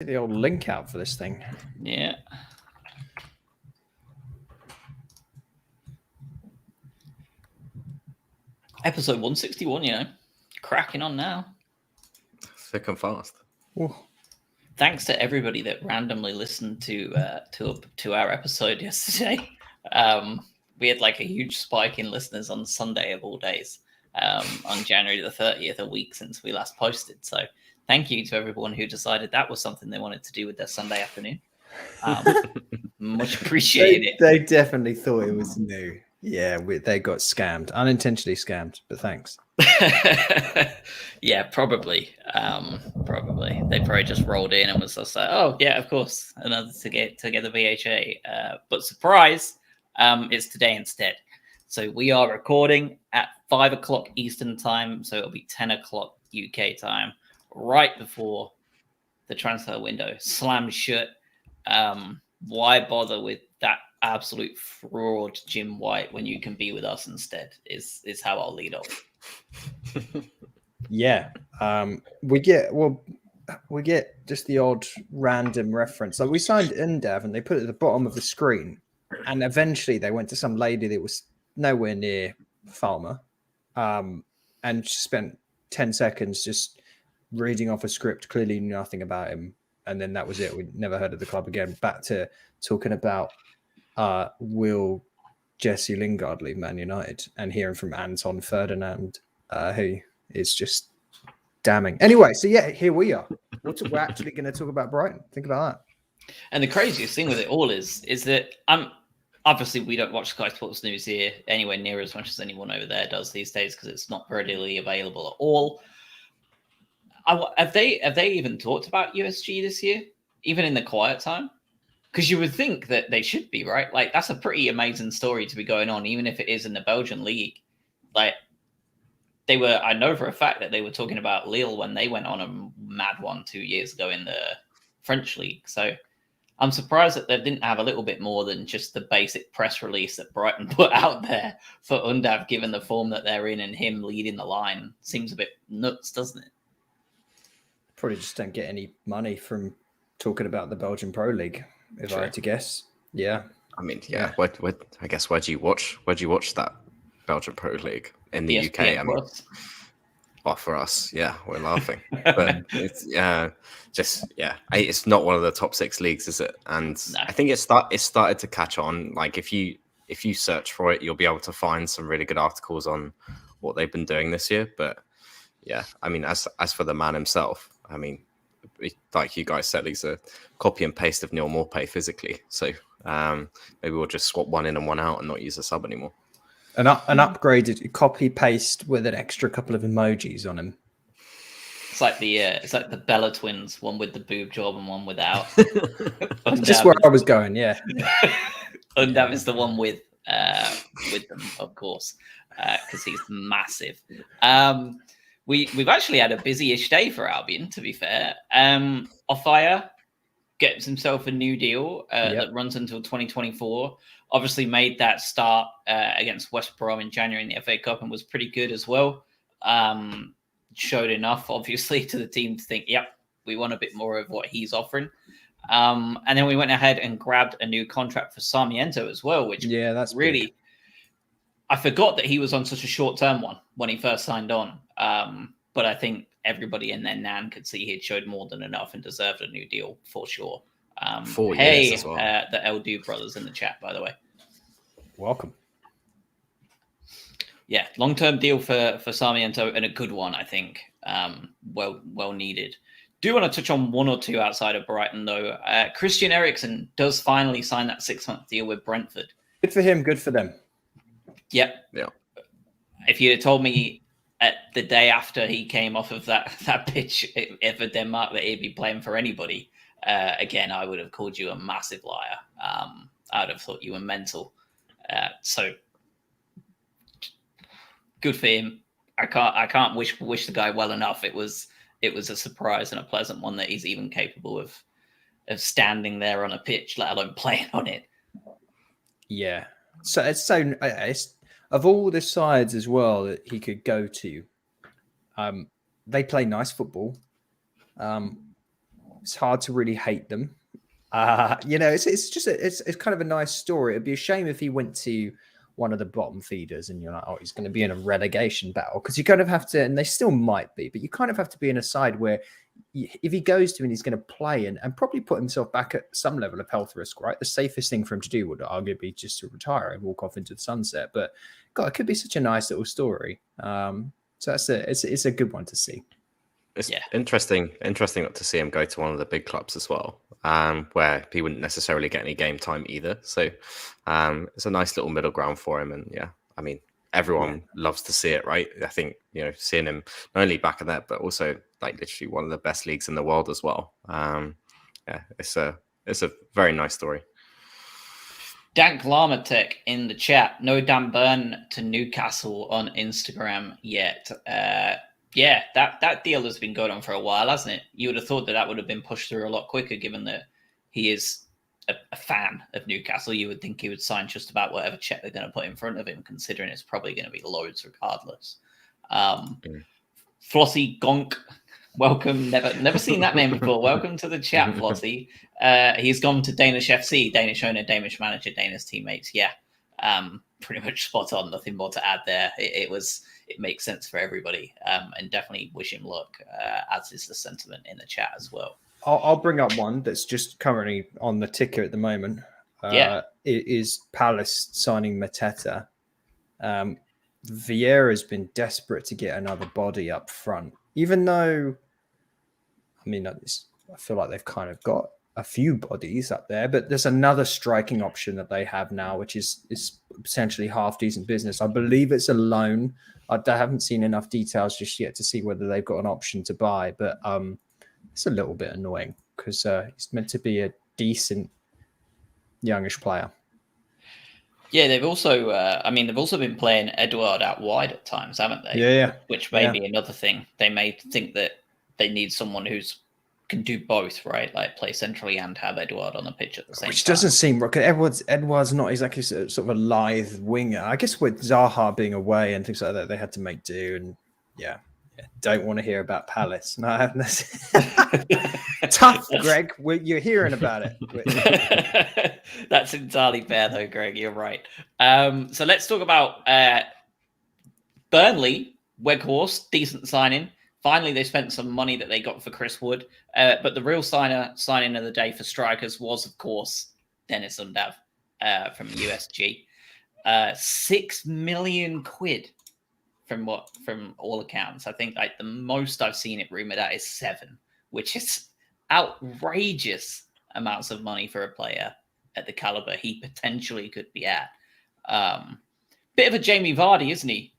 Get the old link out for this thing. Yeah. Episode 161, cracking on now. Thick and fast. Ooh. Thanks to everybody that randomly listened to our episode yesterday. We had like a huge spike in listeners on Sunday of all days, on January the 30th, a week since we last posted. So thank you to everyone who decided that was something they wanted to do with their Sunday afternoon. Much appreciated. They definitely thought it was new. Yeah, they got scammed, unintentionally scammed, but thanks. Yeah, probably. They probably just rolled in and was just like, oh, yeah, of course, another to get the VHA. But surprise, it's today instead. So we are recording at 5 o'clock Eastern time, so it'll be 10 o'clock UK time, right before the transfer window slams shut. Why bother with that absolute fraud Jim White when you can be with us instead is how I'll lead off. Yeah. We get just the odd random reference. Like we signed Undav and they put it at the bottom of the screen, and eventually they went to some lady that was nowhere near Farmer, and spent 10 seconds just reading off a script, clearly nothing about him. And then that was it. We never heard of the club again. Back to talking about will Jesse Lingard leave Man United, and hearing from Anton Ferdinand, who is just damning. Anyway, so yeah, here we are. We're actually going to talk about Brighton. Think about that. And the craziest thing with it all is that obviously we don't watch Sky Sports News here anywhere near as much as anyone over there does these days because it's not readily available at all. Have they even talked about USG this year, even in the quiet time? Because you would think that they should be, right? Like, that's a pretty amazing story to be going on, even if it is in the Belgian league. Like, I know for a fact that they were talking about Lille when they went on a mad one 2 years ago in the French league. So I'm surprised that they didn't have a little bit more than just the basic press release that Brighton put out there for Undav, given the form that they're in and him leading the line. Seems a bit nuts, doesn't it? Probably just don't get any money from talking about the Belgian Pro League, if I had to guess. Yeah. I mean, yeah. I guess where do you watch that Belgian Pro League in the UK? I mean, for us, yeah, we're laughing, but it's it's not one of the top 6 leagues, is it? And no. I think it started to catch on. Like if you search for it, you'll be able to find some really good articles on what they've been doing this year. But yeah, I mean, as for the man himself, I mean, like you guys said, he's a copy and paste of Neil Maupay physically. So maybe we'll just swap one in and one out and not use a sub anymore. An upgraded copy paste with an extra couple of emojis on him. It's like the Bella twins, one with the boob job and one without. Just where I was going, yeah. Undav is the one with them, of course, because he's massive. We've actually had a busy-ish day for Albion, to be fair. Off-fire gets himself a new deal that runs until 2024. Obviously made that start against West Brom in January in the FA Cup and was pretty good as well. Showed enough, obviously, to the team to think, yep, we want a bit more of what he's offering. And then we went ahead and grabbed a new contract for Sarmiento as well, which that's really big. I forgot that he was on such a short-term one when he first signed on. But I think everybody in their nan could see he'd showed more than enough and deserved a new deal for sure. 4 years as well. The Eldu brothers in the chat, by the way. Welcome. Yeah, long-term deal for Sarmiento and a good one, I think. Well needed. Do want to touch on one or two outside of Brighton, though. Christian Erickson does finally sign that 6-month deal with Brentford. Good for him. Good for them. Yep. Yeah. If you'd have told me at the day after he came off of that pitch for Denmark that he'd be playing for anybody, again, I would have called you a massive liar. I would have thought you were mental. So good for him. I can't wish the guy well enough. It was a surprise and a pleasant one that he's even capable of standing there on a pitch, let alone playing on it. Yeah. So it's of all the sides as well that he could go to, they play nice football. It's hard to really hate them. It's kind of a nice story. It'd be a shame if he went to one of the bottom feeders and you're like, oh, he's going to be in a relegation battle, because you kind of have to, and they still might be, but you kind of have to be in a side where if he goes to and he's going to play and probably put himself back at some level of health risk, right? The safest thing for him to do would arguably be just to retire and walk off into the sunset. But God, it could be such a nice little story. So it's a good one to see. It's interesting to see him go to one of the big clubs as well, where he wouldn't necessarily get any game time either. So it's a nice little middle ground for him. And I mean, everyone loves to see it, right? I think, seeing him not only back in that, but also like literally one of the best leagues in the world as well. It's a very nice story. Dank Larmatek in the chat. No Dan Burn to Newcastle on Instagram yet. That deal has been going on for a while, hasn't it? You would have thought that would have been pushed through a lot quicker, given that he is a fan of Newcastle. You would think he would sign just about whatever check they're going to put in front of him, considering it's probably going to be loads regardless. Flossie Gonk, welcome. Never seen that name before. Welcome to the chat, Flossie. He's gone to Danish FC, Danish owner, Danish manager, Danish teammates. Yeah, pretty much spot on. Nothing more to add there. It makes sense for everybody, and definitely wish him luck, as is the sentiment in the chat as well. I'll bring up one that's just currently on the ticker at the moment. It is Palace signing Mateta. Vieira has been desperate to get another body up front, even though, I mean, I feel like they've kind of got a few bodies up there, but there's another striking option that they have now, which is potentially half decent business. I believe it's a loan. I haven't seen enough details just yet to see whether they've got an option to buy, but it's a little bit annoying because he's meant to be a decent youngish player. Yeah, they've also been playing Edouard out wide at times, haven't they? Yeah. Which may be another thing. They may think that they need someone who's can do both, right? Like play centrally and have Edouard on the pitch at the same time. Which doesn't seem right. Edouard's not exactly sort of a lithe winger. I guess with Zaha being away and things like that, they had to make do. And don't want to hear about Palace. No, tough, Greg. You're hearing about it. That's entirely fair, though, Greg. You're right. So let's talk about Burnley. Weghorst, decent signing. Finally, they spent some money that they got for Chris Wood. But the real signing of the day for strikers was, of course, Dennis Undav from USG. 6 million quid from all accounts. I think like the most I've seen it rumored at is 7, which is outrageous amounts of money for a player at the caliber he potentially could be at. Bit of a Jamie Vardy, isn't he?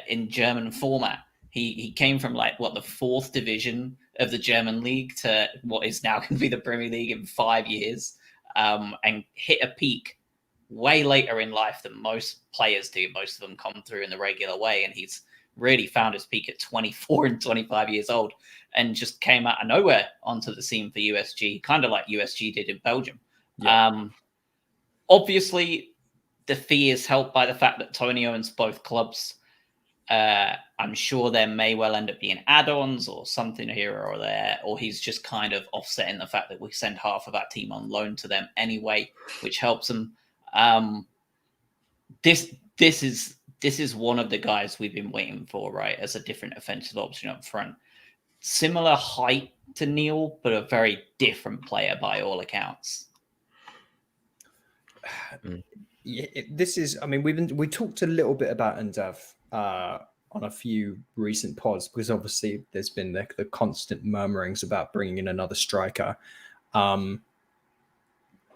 In German format. He came from the 4th division of the German league to what is now going to be the Premier League in 5 years, and hit a peak way later in life than most players do. Most of them come through in the regular way, and he's really found his peak at 24 and 25 years old and just came out of nowhere onto the scene for USG, kind of like USG did in Belgium. Yeah. Obviously, the fee is helped by the fact that Tony owns both clubs. I'm sure there may well end up being add-ons or something here or there, or he's just kind of offsetting the fact that we send half of our team on loan to them anyway, which helps them. This is one of the guys we've been waiting for, right? As a different offensive option up front. Similar height to Neil, but a very different player by all accounts. Yeah, we talked a little bit about Undav on a few recent pods, because obviously there's been the constant murmurings about bringing in another striker.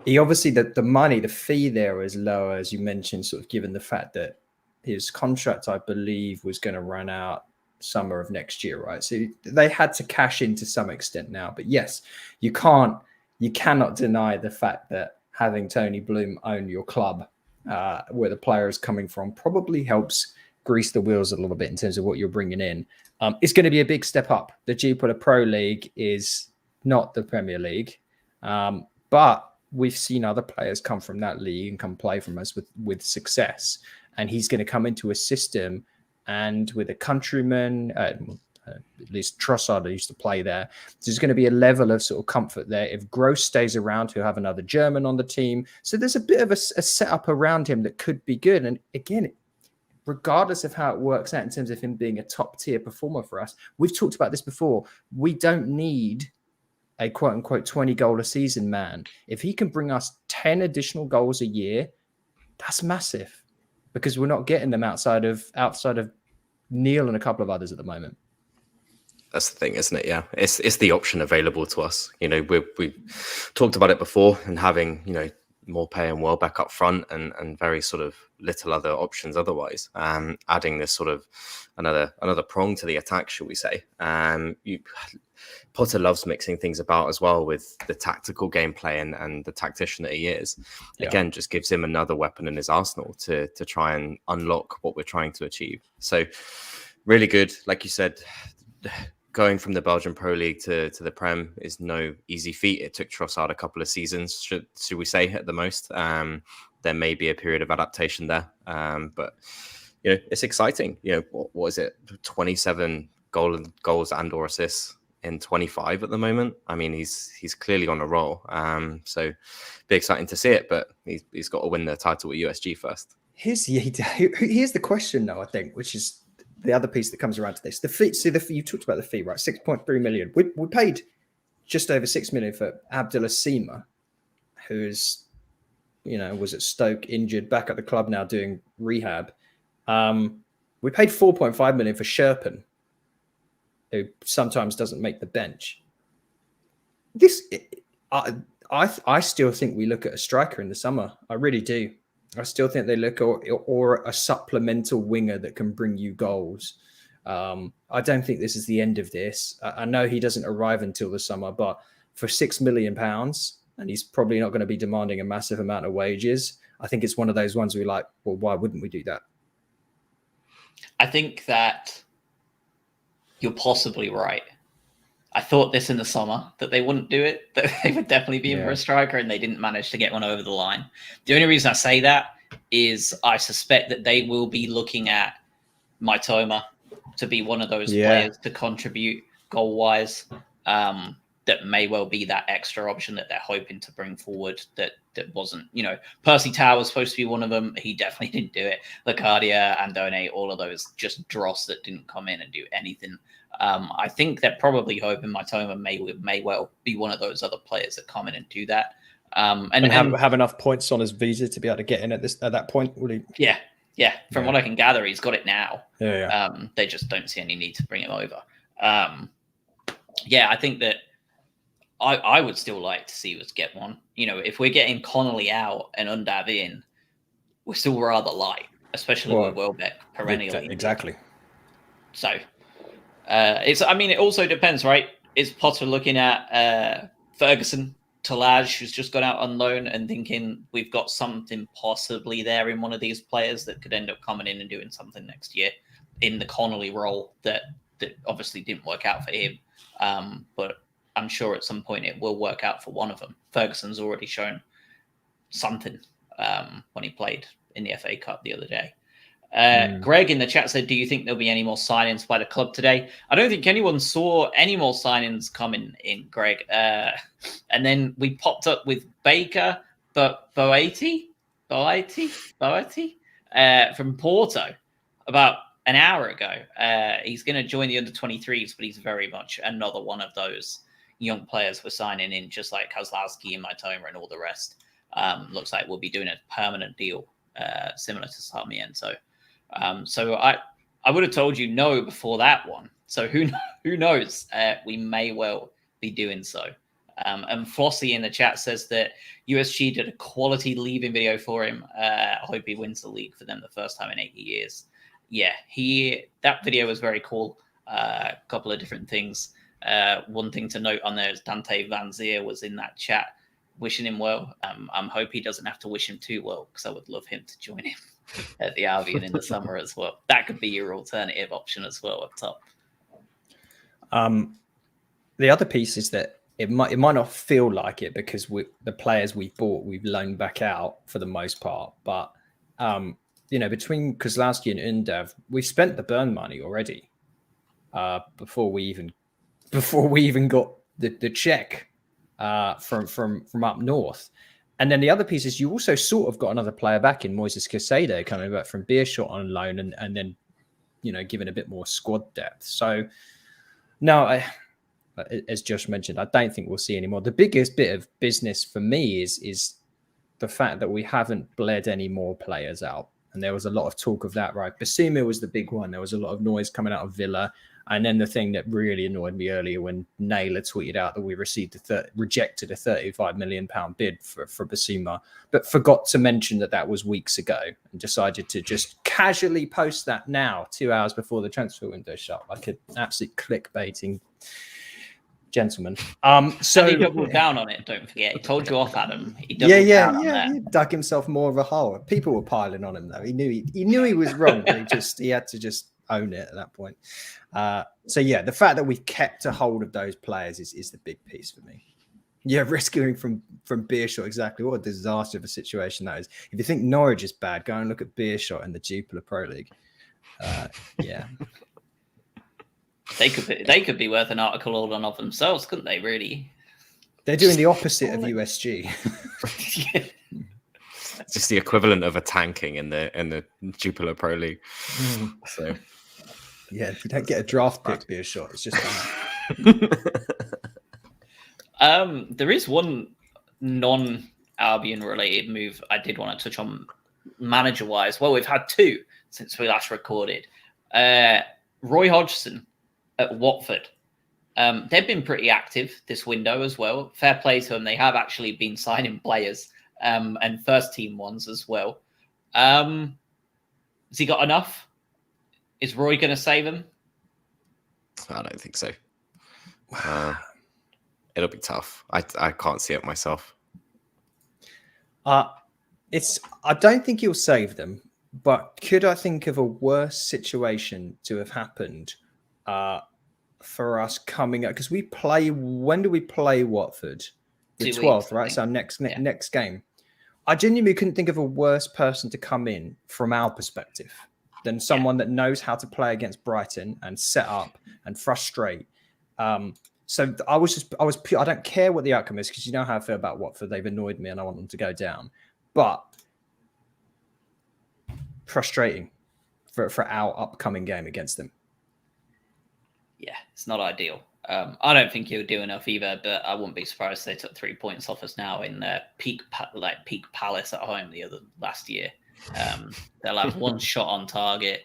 He obviously, the fee there is lower, as you mentioned, sort of given the fact that his contract, I believe, was going to run out summer of next year, right? So they had to cash in to some extent now. But yes, you cannot deny the fact that having Tony Bloom own your club, where the player is coming from, probably helps grease the wheels a little bit in terms of what you're bringing in. It's going to be a big step up. The Jupiler Pro League is not the Premier League, but we've seen other players come from that league and come play from us with success. And he's going to come into a system and with a countryman, I At least Trossard used to play there. So there's going to be a level of sort of comfort there. If Gross stays around, he'll have another German on the team. So there's a bit of a setup around him that could be good. And again, regardless of how it works out in terms of him being a top tier performer for us, we've talked about this before. We don't need a quote unquote 20 goal a season man. If he can bring us 10 additional goals a year, that's massive, because we're not getting them outside of Neil and a couple of others at the moment. That's the thing, isn't it? Yeah, it's the option available to us. You know, we talked about it before, and having, you know, more pay and Welbeck up front and very sort of little other options otherwise. Adding this sort of another prong to the attack, shall we say? Potter loves mixing things about as well with the tactical gameplay and the tactician that he is. Yeah. Again, just gives him another weapon in his arsenal to try and unlock what we're trying to achieve. So really good. Like you said, going from the Belgian Pro League to the Prem is no easy feat. It took Trossard a couple of seasons, should we say, at the most. There may be a period of adaptation there. But, you know, it's exciting. You know, what is it? 27 goals and or assists in 25 at the moment. I mean, he's clearly on a roll. So be exciting to see it, but he's got to win the title at USG first. Here's the question, though, I think, which is the other piece that comes around to this. The fee. See, you talked about the fee, right? 6.3 million. We paid just over 6 million for Abdullah Sima, who's, you know, was at Stoke, injured, back at the club now doing rehab. We paid 4.5 million for Sherpen, who sometimes doesn't make the bench. I still think we look at a striker in the summer. I really do. I still think they look or a supplemental winger that can bring you goals. I don't think this is the end of this. I know he doesn't arrive until the summer, but for £6 million, and he's probably not going to be demanding a massive amount of wages, I think it's one of those ones where you're like, well, why wouldn't we do that? I think that you're possibly right. I thought this in the summer, that they wouldn't do it, that they would definitely be in for a striker, and they didn't manage to get one over the line. The only reason I say that is I suspect that they will be looking at Mitoma to be one of those players to contribute goal-wise. That may well be that extra option that they're hoping to bring forward that wasn't, you know, Percy Tau was supposed to be one of them. He definitely didn't do it. Lacardia, Andone, all of those just dross that didn't come in and do anything. I think they're probably hoping Mitoma may well be one of those other players that come in and do that. And have enough points on his visa to be able to get in at that point. Will he? Yeah. From what I can gather, he's got it now. Yeah. They just don't see any need to bring him over. I think that I would still like to see us get one. You know, if we're getting Connolly out and Undav in, we're still rather light, especially with Welbeck perennially. Exactly. So it also depends, right? Is Potter looking at Ferguson, Talaj, who's just gone out on loan, and thinking we've got something possibly there in one of these players that could end up coming in and doing something next year in the Connolly role that obviously didn't work out for him. But I'm sure at some point it will work out for one of them. Ferguson's already shown something when he played in the FA Cup the other day. Greg in the chat said, do you think there'll be any more signings by the club today? I don't think anyone saw any more signings coming in, Greg. And then we popped up with Baker Boati from Porto about an hour ago. He's going to join the under-23s, but he's very much another one of those young players we're signing in, just like Kozlowski and Mitoma and all the rest. Looks like we'll be doing a permanent deal, similar to Sarmiento. So I would have told you no before that one. So who knows? We may well be doing so. And Flossie in the chat says that USG did a quality leaving video for him. I hope he wins the league for them the first time in 80 years. Yeah, that video was very cool. A couple of different things. One thing to note on there is Dante Van Zier was in that chat wishing him well. I hope he doesn't have to wish him too well, because I would love him to join him at the Albion in the summer as well. That could be your alternative option as well up top. The other piece is that it might not feel like it, because the players we bought, we've loaned back out for the most part. But between Kozlowski and Undav, we've spent the burn money already. before we even got the check from up north. And then the other piece is you also sort of got another player back in Moises Caicedo coming back from Beerschot on loan, and then given a bit more squad depth. So no, as Josh mentioned, I don't think we'll see any more. The biggest bit of business for me is the fact that we haven't bled any more players out. And there was a lot of talk of that, right? Basuma was the big one. There was a lot of noise coming out of Villa. And then the thing that really annoyed me earlier when Naylor tweeted out that we rejected a £35 million bid for Basuma, but forgot to mention that was weeks ago and decided to just casually post that now, 2 hours before the transfer window shut, like an absolute clickbaiting gentleman. So he doubled down on it. Don't forget, he told you off, Adam. He he dug himself more of a hole. People were piling on him though. He knew he was wrong, but he had to just own it at that point. So yeah, the fact that we've kept a hold of those players is the big piece for me. Yeah, rescuing from Beerschot, exactly. What a disaster of a situation that is. If you think Norwich is bad, go and look at Beerschot in the Jupiler Pro League. Yeah. They could be worth an article all on of themselves, couldn't they? Really, they're doing the opposite of USG. It's just the equivalent of a tanking in the Jupiler Pro League. So yeah, if you don't get a draft pick, Beerschot, it's just that. There is one non-Albion related move I did want to touch on manager wise. Well, we've had two since we last recorded. Roy Hodgson at Watford. They've been pretty active this window as well. Fair play to them. They have actually been signing players and first team ones as well. Has he got enough? Is Roy going to save him? I don't think so. It'll be tough. I can't see it myself. I don't think he'll save them, but could I think of a worse situation to have happened for us coming up? Because when do we play Watford? The 12th, right? So next game. I genuinely couldn't think of a worse person to come in from our perspective than someone that knows how to play against Brighton and set up and frustrate. So I don't care what the outcome is, because you know how I feel about Watford. They've annoyed me and I want them to go down. But frustrating for our upcoming game against them. Yeah, it's not ideal. I don't think he'll do enough either, but I wouldn't be surprised if they took 3 points off us now in peak Palace at home last year. They'll have one shot on target,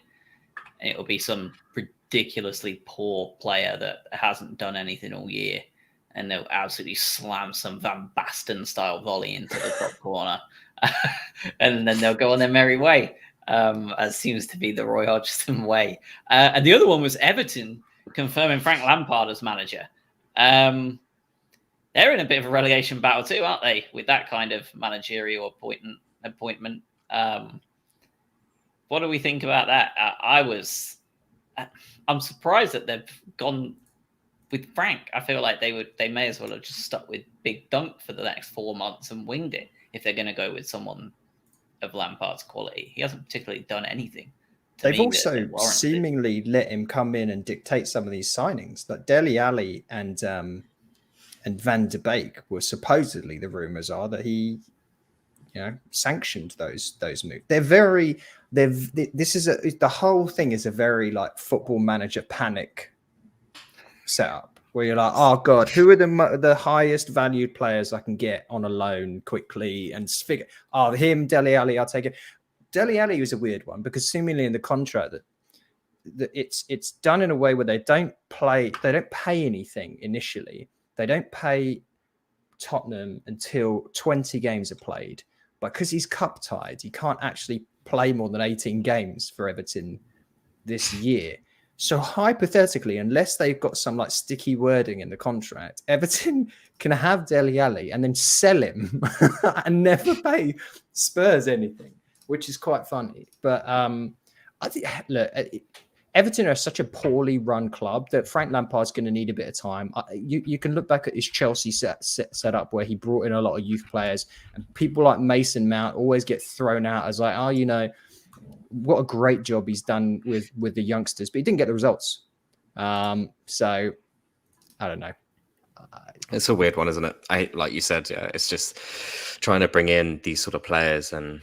and it'll be some ridiculously poor player that hasn't done anything all year, and they'll absolutely slam some Van Basten style volley into the top corner, and then they'll go on their merry way, as seems to be the Roy Hodgson way. And the other one was Everton confirming Frank Lampard as manager. They're in a bit of a relegation battle too, aren't they? With that kind of managerial appointment. What do we think about that? I'm surprised that they've gone with Frank. I feel like they may as well have just stuck with Big Dunk for the next 4 months and winged it if they're going to go with someone of Lampard's quality. He hasn't particularly done anything. They've also seemingly let him come in and dictate some of these signings. Like Dele Alli and Van de Beek were supposedly, the rumors are, that he sanctioned those moves. The whole thing is a very like Football Manager panic setup where you're like, oh god, who are the highest valued players I can get on a loan quickly and figure, him, Dele Alli, I'll take it. Dele Alli was a weird one because seemingly in the contract that it's done in a way where they don't pay anything initially. They don't pay Tottenham until 20 games are played. But because he's cup tied, he can't actually play more than 18 games for Everton this year. So hypothetically, unless they've got some like sticky wording in the contract, Everton can have Dele Alli and then sell him and never pay Spurs anything, which is quite funny. But I think, look, Everton are such a poorly run club that Frank Lampard's going to need a bit of time. You can look back at his Chelsea set up where he brought in a lot of youth players, and people like Mason Mount always get thrown out as like, what a great job he's done with the youngsters, but he didn't get the results. So I don't know. It's a weird one, isn't it? Like you said, yeah, it's just trying to bring in these sort of players, and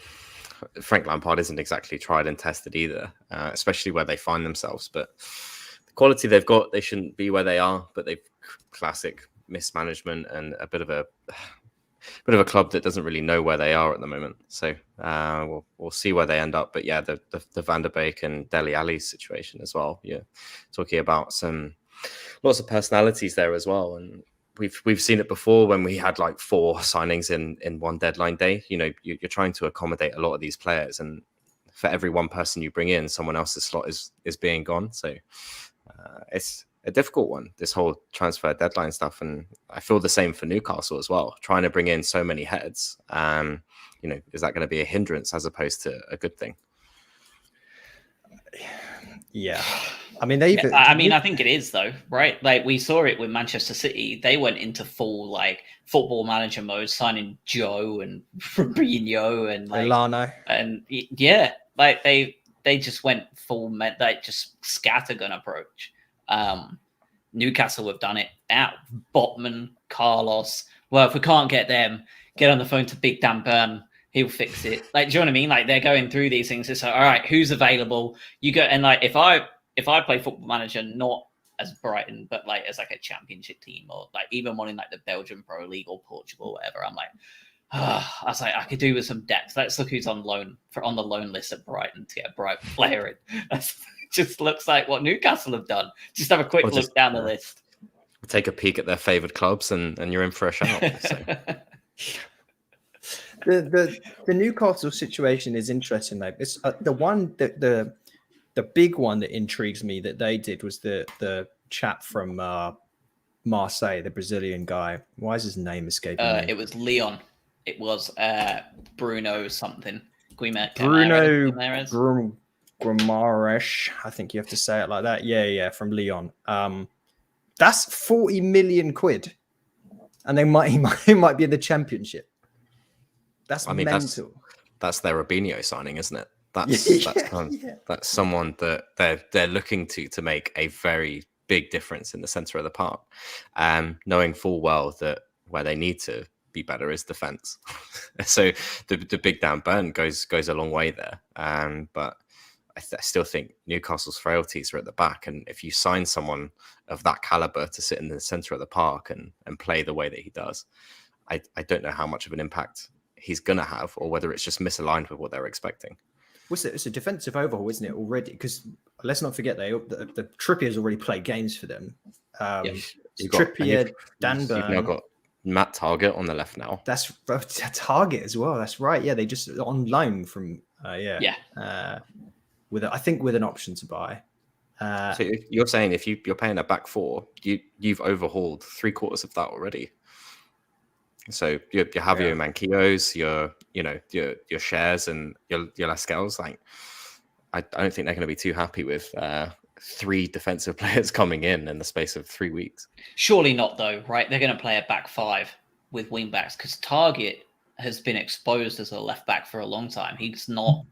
Frank Lampard isn't exactly tried and tested either, especially where they find themselves. But the quality they've got, they shouldn't be where they are. But they've classic mismanagement and a bit of a club that doesn't really know where they are at the moment. So we'll see where they end up. But yeah, the Van der Beek and Dele Alli situation as well. Yeah, talking about lots of personalities there as well, and we've seen it before when we had like 4 signings in one deadline day. You know, you're trying to accommodate a lot of these players, and for every one person you bring in, someone else's slot is being gone. So it's a difficult one, this whole transfer deadline stuff. And I feel the same for Newcastle as well, trying to bring in so many heads. You know, is that going to be a hindrance as opposed to a good thing? Yeah. I mean, I think it is though, right? Like we saw it with Manchester City. They went into full like football manager mode, signing Joe and Fabinho and like Milano. And yeah, like they just went full like just scattergun approach. Newcastle have done it now. Botman, Carlos. Well, if we can't get them, get on the phone to Big Dan Burn. He'll fix it. Like, do you know what I mean? Like they're going through these things. It's like, all right, who's available? You go and like if I play Football Manager, not as Brighton, but like as like a championship team or like even one in like the Belgian Pro League or Portugal, or whatever, I'm like, I was like, I could do with some depth. Let's look who's on the loan list at Brighton to get a Brighton player in. That just looks like what Newcastle have done. Just have a quick look down the list. Take a peek at their favoured clubs, and you're in for a shout. So. The Newcastle situation is interesting though. It's the one that the big one that intrigues me that they did was the chap from Marseille, the Brazilian guy. Why is his name escaping me? It was Leon. It was Bruno something. Bruno Guimaraes. I think you have to say it like that. Yeah, from Leon. That's 40 million quid, and he might be in the Championship. That's mental. That's their Robinho signing, isn't it? That's someone that they're looking to make a very big difference in the center of the park, knowing full well that where they need to be better is defense. So the Big Dan Burn goes a long way there. But I still think Newcastle's frailties are at the back, and if you sign someone of that caliber to sit in the center of the park and play the way that he does, I don't know how much of an impact he's going to have, or whether it's just misaligned with what they're expecting. It's a defensive overhaul, isn't it, already? Because let's not forget the Trippier's already played games for them. Trippier, Dan Burn. You've now got Matt Target on the left now. That's a Target as well. That's right. Yeah, they just on loan from with an option to buy. So you're saying if you're paying a back 4, you've overhauled 3/4 of that already. So your Javier Manquillos, your Shares and your Lascelles, like I don't think they're going to be too happy with 3 defensive players coming in the space of 3 weeks. Surely not, though, right? They're going to play a back 5 with wing backs because Target has been exposed as a left back for a long time. He's not.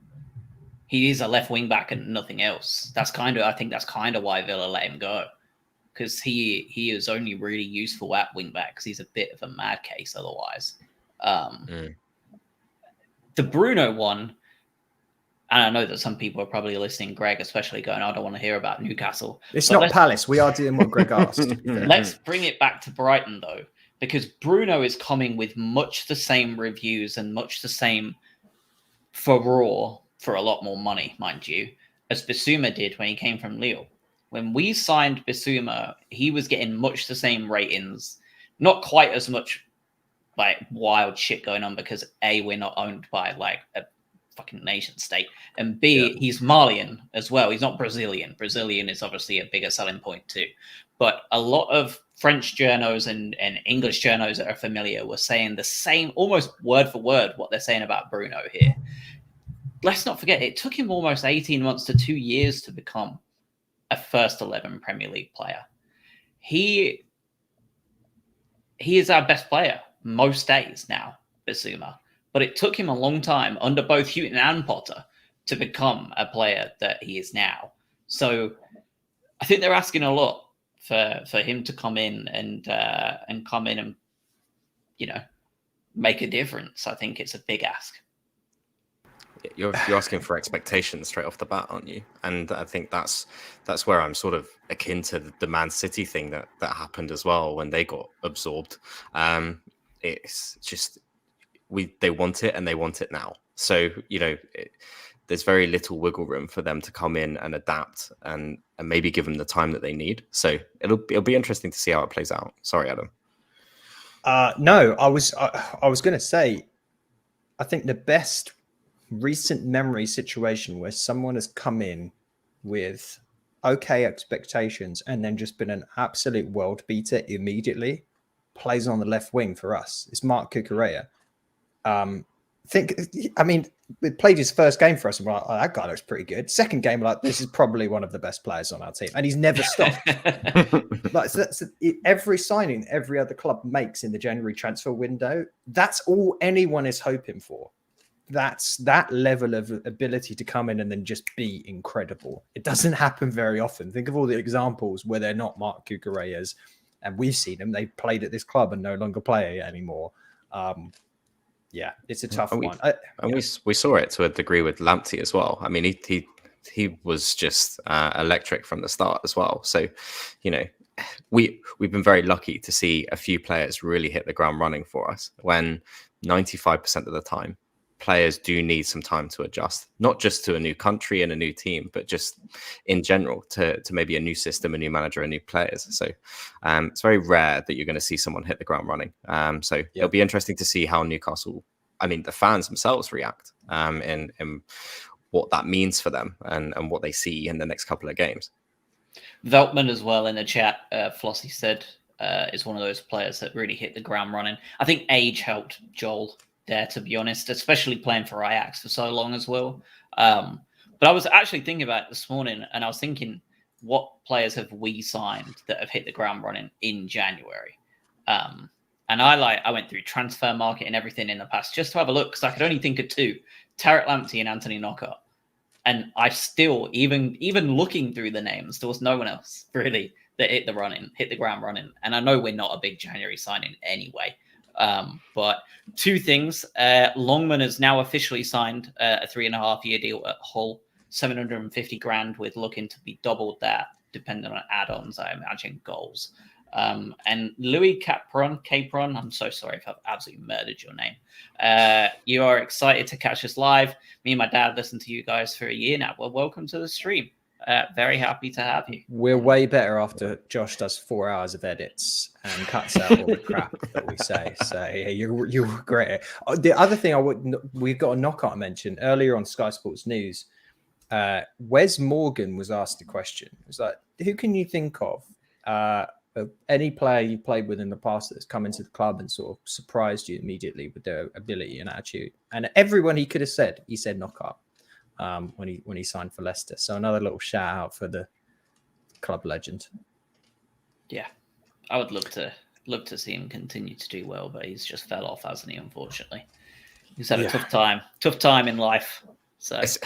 He is a left wing back and nothing else. I think that's kind of why Villa let him go. Because he is only really useful at wing back because he's a bit of a mad case otherwise. The Bruno one, and I know that some people are probably listening, Greg especially, going, I don't want to hear about Newcastle. It's not Palace. We are doing what Greg asked. Let's bring it back to Brighton, though, because Bruno is coming with much the same reviews and much the same furore for a lot more money, mind you, as Bissouma did when he came from Lille. When we signed Bissouma, he was getting much the same ratings, not quite as much like wild shit going on because A, we're not owned by like a fucking nation state, and B, he's Malian as well. He's not Brazilian. Brazilian is obviously a bigger selling point too. But a lot of French journos and English journos that are familiar were saying the same, almost word for word, what they're saying about Bruno here. Let's not forget, it took him almost 18 months to 2 years to become a first 11 Premier League player. He is our best player most days now, Bissouma. But it took him a long time under both Houghton and Potter to become a player that he is now. So I think they're asking a lot for him to come in and come in and, you know, make a difference. I think it's a big ask. You're asking for expectations straight off the bat, aren't you? And I think that's where I'm sort of akin to the Man City thing that happened as well when they got absorbed. It's just they want it and they want it now. So, you know, there's very little wiggle room for them to come in and adapt and maybe give them the time that they need. So it'll be interesting to see how it plays out. Sorry, Adam. No, I was going to say, I think the best recent memory situation where someone has come in with okay expectations and then just been an absolute world beater immediately, plays on the left wing for us. It's Mark Cucurella. It played his first game for us and we're like, oh, that guy looks pretty good. Second game, like, this is probably one of the best players on our team, and he's never stopped. Every signing every other club makes in the January transfer window, that's all anyone is hoping for. That's that level of ability to come in and then just be incredible. It doesn't happen very often. Think of all the examples where they're not Mark Cucurellas, and we've seen them. They played at this club and no longer play anymore. Yeah, it's a tough one. We saw it to a degree with Lamptey as well. I mean, he was just electric from the start as well. So, you know, we've been very lucky to see a few players really hit the ground running for us when 95% of the time players do need some time to adjust, not just to a new country and a new team, but just in general to maybe a new system, a new manager, and new players. So it's very rare that you're going to see someone hit the ground running. It'll be interesting to see how Newcastle, I mean, the fans themselves react in what that means for them and what they see in the next couple of games. Veltman as well in the chat, Flossie said, is one of those players that really hit the ground running. I think age helped Joel there, to be honest, especially playing for Ajax for so long as well. But I was actually thinking about it this morning, and I was thinking, what players have we signed that have hit the ground running in January? And I went through transfer market and everything in the past just to have a look, because I could only think of two: Tarek Lamptey and Anthony Knockaert. And I still, even looking through the names, there was no one else really that hit the ground running. And I know we're not a big January signing anyway. But two things: Longman has now officially signed a 3.5-year deal at Hull, 750 grand, with looking to be doubled that, depending on add-ons, I imagine, goals. And Louis Capron, I'm so sorry if I've absolutely murdered your name. You are excited to catch us live. Me and my dad listened to you guys for a year now. Well, welcome to the stream. Very happy to have you. We're way better after Josh does 4 hours of edits and cuts out all the crap that we say. So yeah, you're great. The other thing we've got a Knockaert mention earlier on Sky Sports News. Wes Morgan was asked a question. It was like, who can you think of any player you played with in the past that's come into the club and sort of surprised you immediately with their ability and attitude? And everyone he could have said, he said Knockaert. When he signed for Leicester. So another little shout out for the club legend. Yeah, I would love to see him continue to do well, but he's just fell off, hasn't he? Unfortunately, he's had a tough time in life. So it's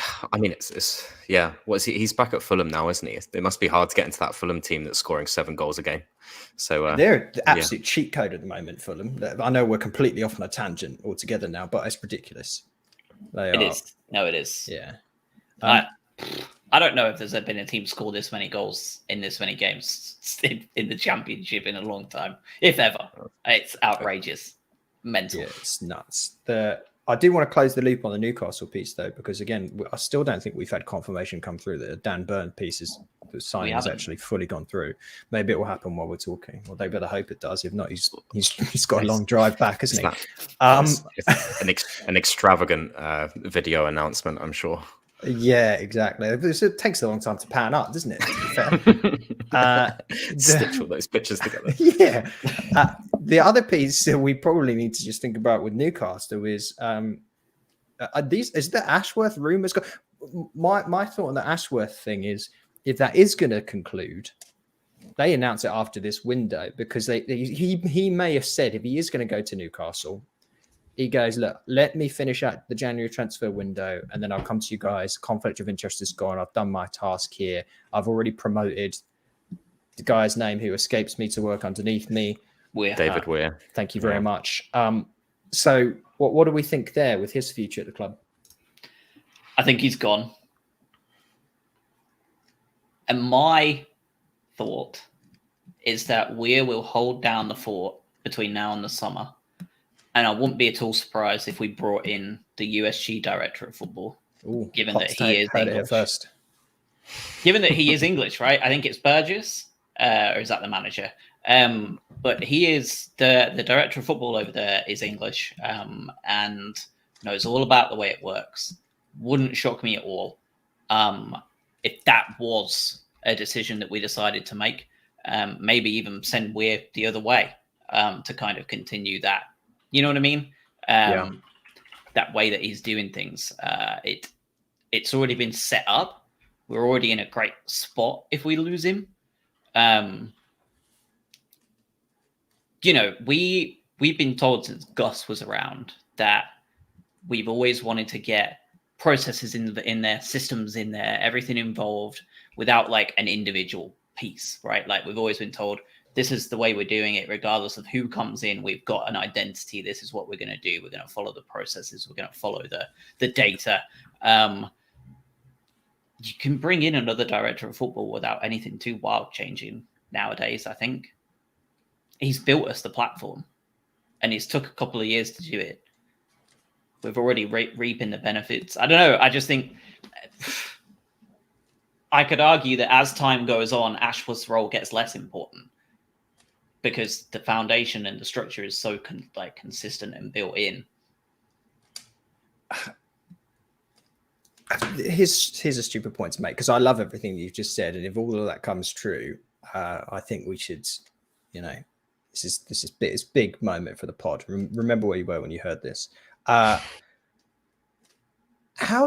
yeah. What is he? He's back at Fulham now, isn't he? It must be hard to get into that Fulham team that's scoring 7 goals a game. So they're the absolute cheat code at the moment, Fulham. I know we're completely off on a tangent altogether now, but it's ridiculous. It is. No, it is. Yeah. I don't know if there's been a team score this many goals in this many games in the Championship in a long time, if ever. It's outrageous. Mental. Yeah, it's nuts. I do want to close the loop on the Newcastle piece, though, because, again, I still don't think we've had confirmation come through that the Dan Burn piece the signing has actually fully gone through. Maybe it will happen while we're talking. Well, they better hope it does. If not, he's got a long drive back, hasn't he? An extravagant video announcement, I'm sure. Yeah, exactly. It takes a long time to pan up, doesn't it? To be fair. Stitch all those pictures together. Yeah. The other piece that we probably need to just think about with Newcastle is is the Ashworth rumours? My thought on the Ashworth thing is, if that is going to conclude, they announce it after this window, because he may have said if he is going to go to Newcastle, he goes, look, let me finish out the January transfer window and then I'll come to you guys. Conflict of interest is gone. I've done my task here. I've already promoted the guy's name who escapes me to work underneath me. David Weir. Thank you very much. So what do we think there with his future at the club? I think he's gone. And my thought is that Weir will hold down the fort between now and the summer. And I wouldn't be at all surprised if we brought in the USG director of football, given that he is English. First. Given that he is English, right? I think it's Burgess, or is that the manager? But he is the director of football over there is English, and knows all about the way it works. Wouldn't shock me at all if that was a decision that we decided to make. Maybe even send Weir the other way to kind of continue that. You know what I mean? That way that he's doing things. It's already been set up. We're already in a great spot if we lose him. You know, we've been told since Gus was around that we've always wanted to get processes in there, systems in there, everything involved without like an individual piece, right? Like we've always been told this is the way we're doing it, regardless of who comes in. We've got an identity. This is what we're going to do. We're going to follow the processes. We're going to follow the data. You can bring in another director of football without anything too wild changing nowadays. I think he's built us the platform, and it's took a couple of years to do it. We've already reaping the benefits. I don't know. I just think I could argue that as time goes on, Ashworth's role gets less important because the foundation and the structure is so consistent and built in. Here's a stupid point to make, because I love everything you've just said, and if all of that comes true, I think we should, you know, this is it's big moment for the pod. Remember where you were when you heard this. How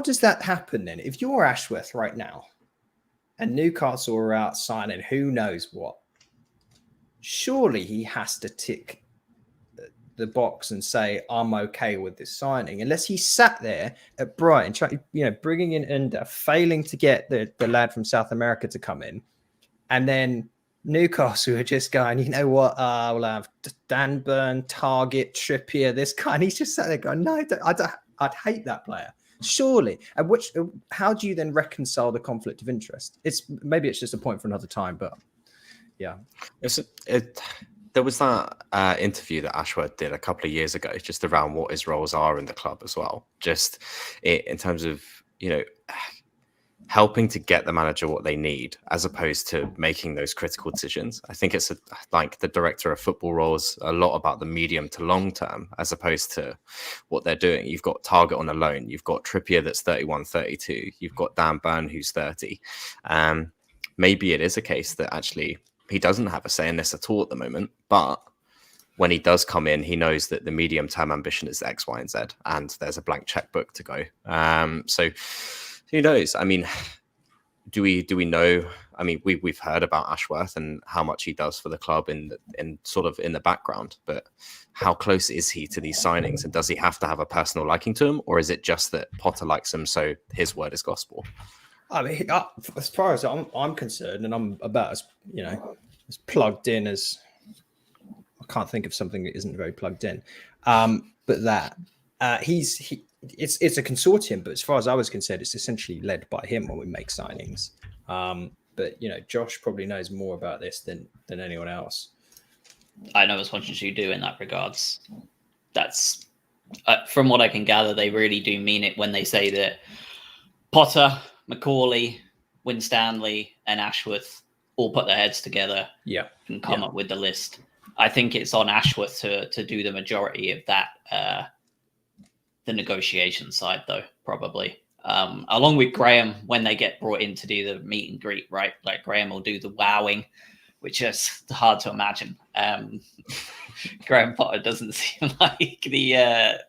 does that happen then? If you're Ashworth right now, and Newcastle are out signing who knows what, surely he has to tick the box and say, I'm okay with this signing, unless he sat there at Brighton, bringing in Under, failing to get the lad from South America to come in. And then Newcastle are just going, you know what, we'll have Dan Burn, Target, Trippier, this guy. And he's just sat there going, no, I'd hate that player. Surely. How do you then reconcile the conflict of interest? Maybe it's just a point for another time, but yeah. There was that interview that Ashworth did a couple of years ago, just around what his roles are in the club as well. Just in terms of, helping to get the manager what they need, as opposed to making those critical decisions. I think it's like the director of football roles a lot about the medium to long term, as opposed to what they're doing. You've got Target on a loan. You've got Trippier that's 31, 32. You've got Dan Burn who's 30. Maybe it is a case that actually he doesn't have a say in this at all at the moment, but when he does come in, he knows that the medium-term ambition is X, Y, and Z, and there's a blank checkbook to go. So who knows? I mean, do we know? I mean, we've heard about Ashworth and how much he does for the club in sort of in the background, but how close is he to these signings? And does he have to have a personal liking to him, or is it just that Potter likes him, so his word is gospel? I mean, as far as I'm concerned, and I'm about as plugged in as I can't think of something that isn't very plugged in. But that it's a consortium. But as far as I was concerned, it's essentially led by him when we make signings. But Josh probably knows more about this than anyone else. I know as much as you do in that regards. That's from what I can gather, they really do mean it when they say that Potter, Macaulay, Winstanley, and Ashworth all put their heads together and come up with the list. I think it's on Ashworth to do the majority of that, the negotiation side, though, probably. Along with Graham, when they get brought in to do the meet and greet, right? Like Graham will do the wowing, which is hard to imagine. Graham Potter doesn't seem like the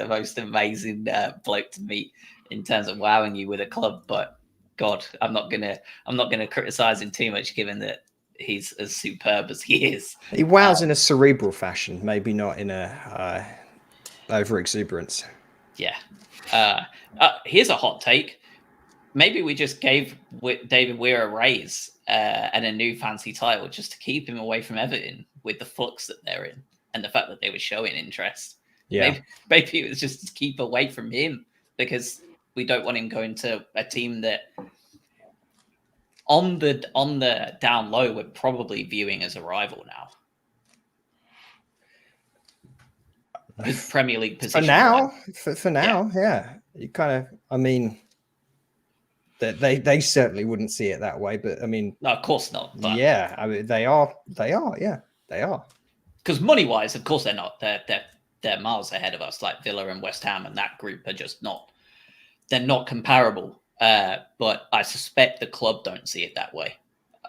most amazing bloke to meet in terms of wowing you with a club, but God, I'm not gonna criticize him too much, given that he's as superb as he is. He wows in a cerebral fashion, maybe not in a over exuberance. Yeah. Here's a hot take. maybe we just gave David Weir a raise and a new fancy title just to keep him away from Everton with the flux that they're in and the fact that they were showing interest. Yeah, maybe it was just to keep away from him because we don't want him going to a team that on the down low we're probably viewing as a rival now. The Premier League position for now, yeah. You kind of, I mean, they certainly wouldn't see it that way, but I mean, no, of course not. But yeah, I mean, they are, yeah, they are. Because money wise, of course they're not. They're miles ahead of us. Like Villa and West Ham and that group are just not. They're not comparable. But I suspect the club don't see it that way.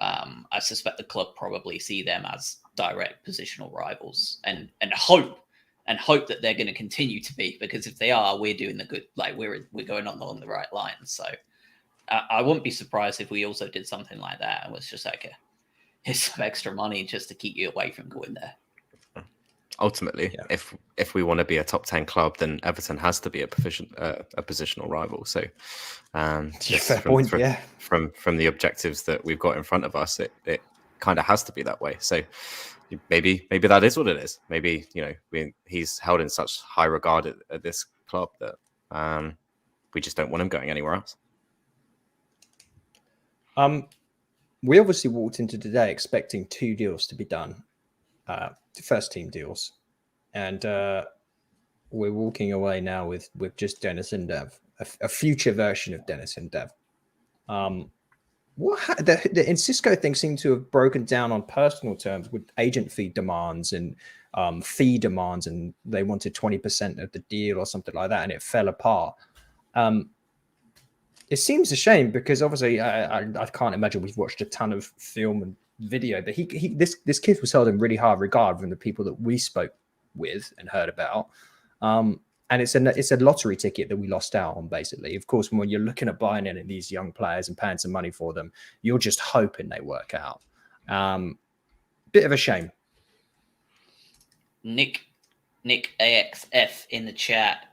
I suspect the club probably see them as direct positional rivals, and hope that they're going to continue to be, because if they are, we're doing the good. Like we're going along the right lines. So I wouldn't be surprised if we also did something like that and was just like, here's some extra money just to keep you away from going there. Ultimately, yeah. if we want to be a top 10 club, then Everton has to be a positional rival. So, fair point. From the objectives that we've got in front of us, it kind of has to be that way. So maybe that is what it is. Maybe he's held in such high regard at this club that we just don't want him going anywhere else. We obviously walked into today expecting 2 deals to be done. First team deals, and we're walking away now with just Dennis and Dev, a future version of Dennis and Dev. The Cisco thing seemed to have broken down on personal terms with agent fee demands and fee demands, and they wanted 20% of the deal or something like that, and it fell apart. It seems a shame because obviously I can't imagine we've watched a ton of film and video, but this kid was held in really high regard from the people that we spoke with and heard about, and it's a lottery ticket that we lost out on, basically. Of course, when you're looking at buying in these young players and paying some money for them, you're just hoping they work out. Bit of a shame. Nick AXF in the chat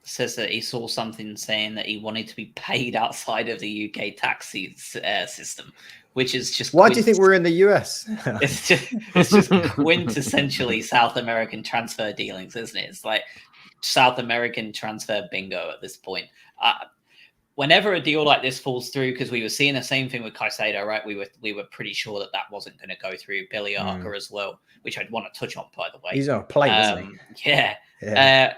says that he saw something saying that he wanted to be paid outside of the UK tax system, which is just... Why do you think we're in the US? It's just quintessentially South American transfer dealings, isn't it? It's like South American transfer bingo at this point. Whenever a deal like this falls through, because we were seeing the same thing with Caicedo, right? We were pretty sure that wasn't going to go through. Billy Arker as well, which I'd want to touch on, by the way. He's on a plane, isn't he? Yeah.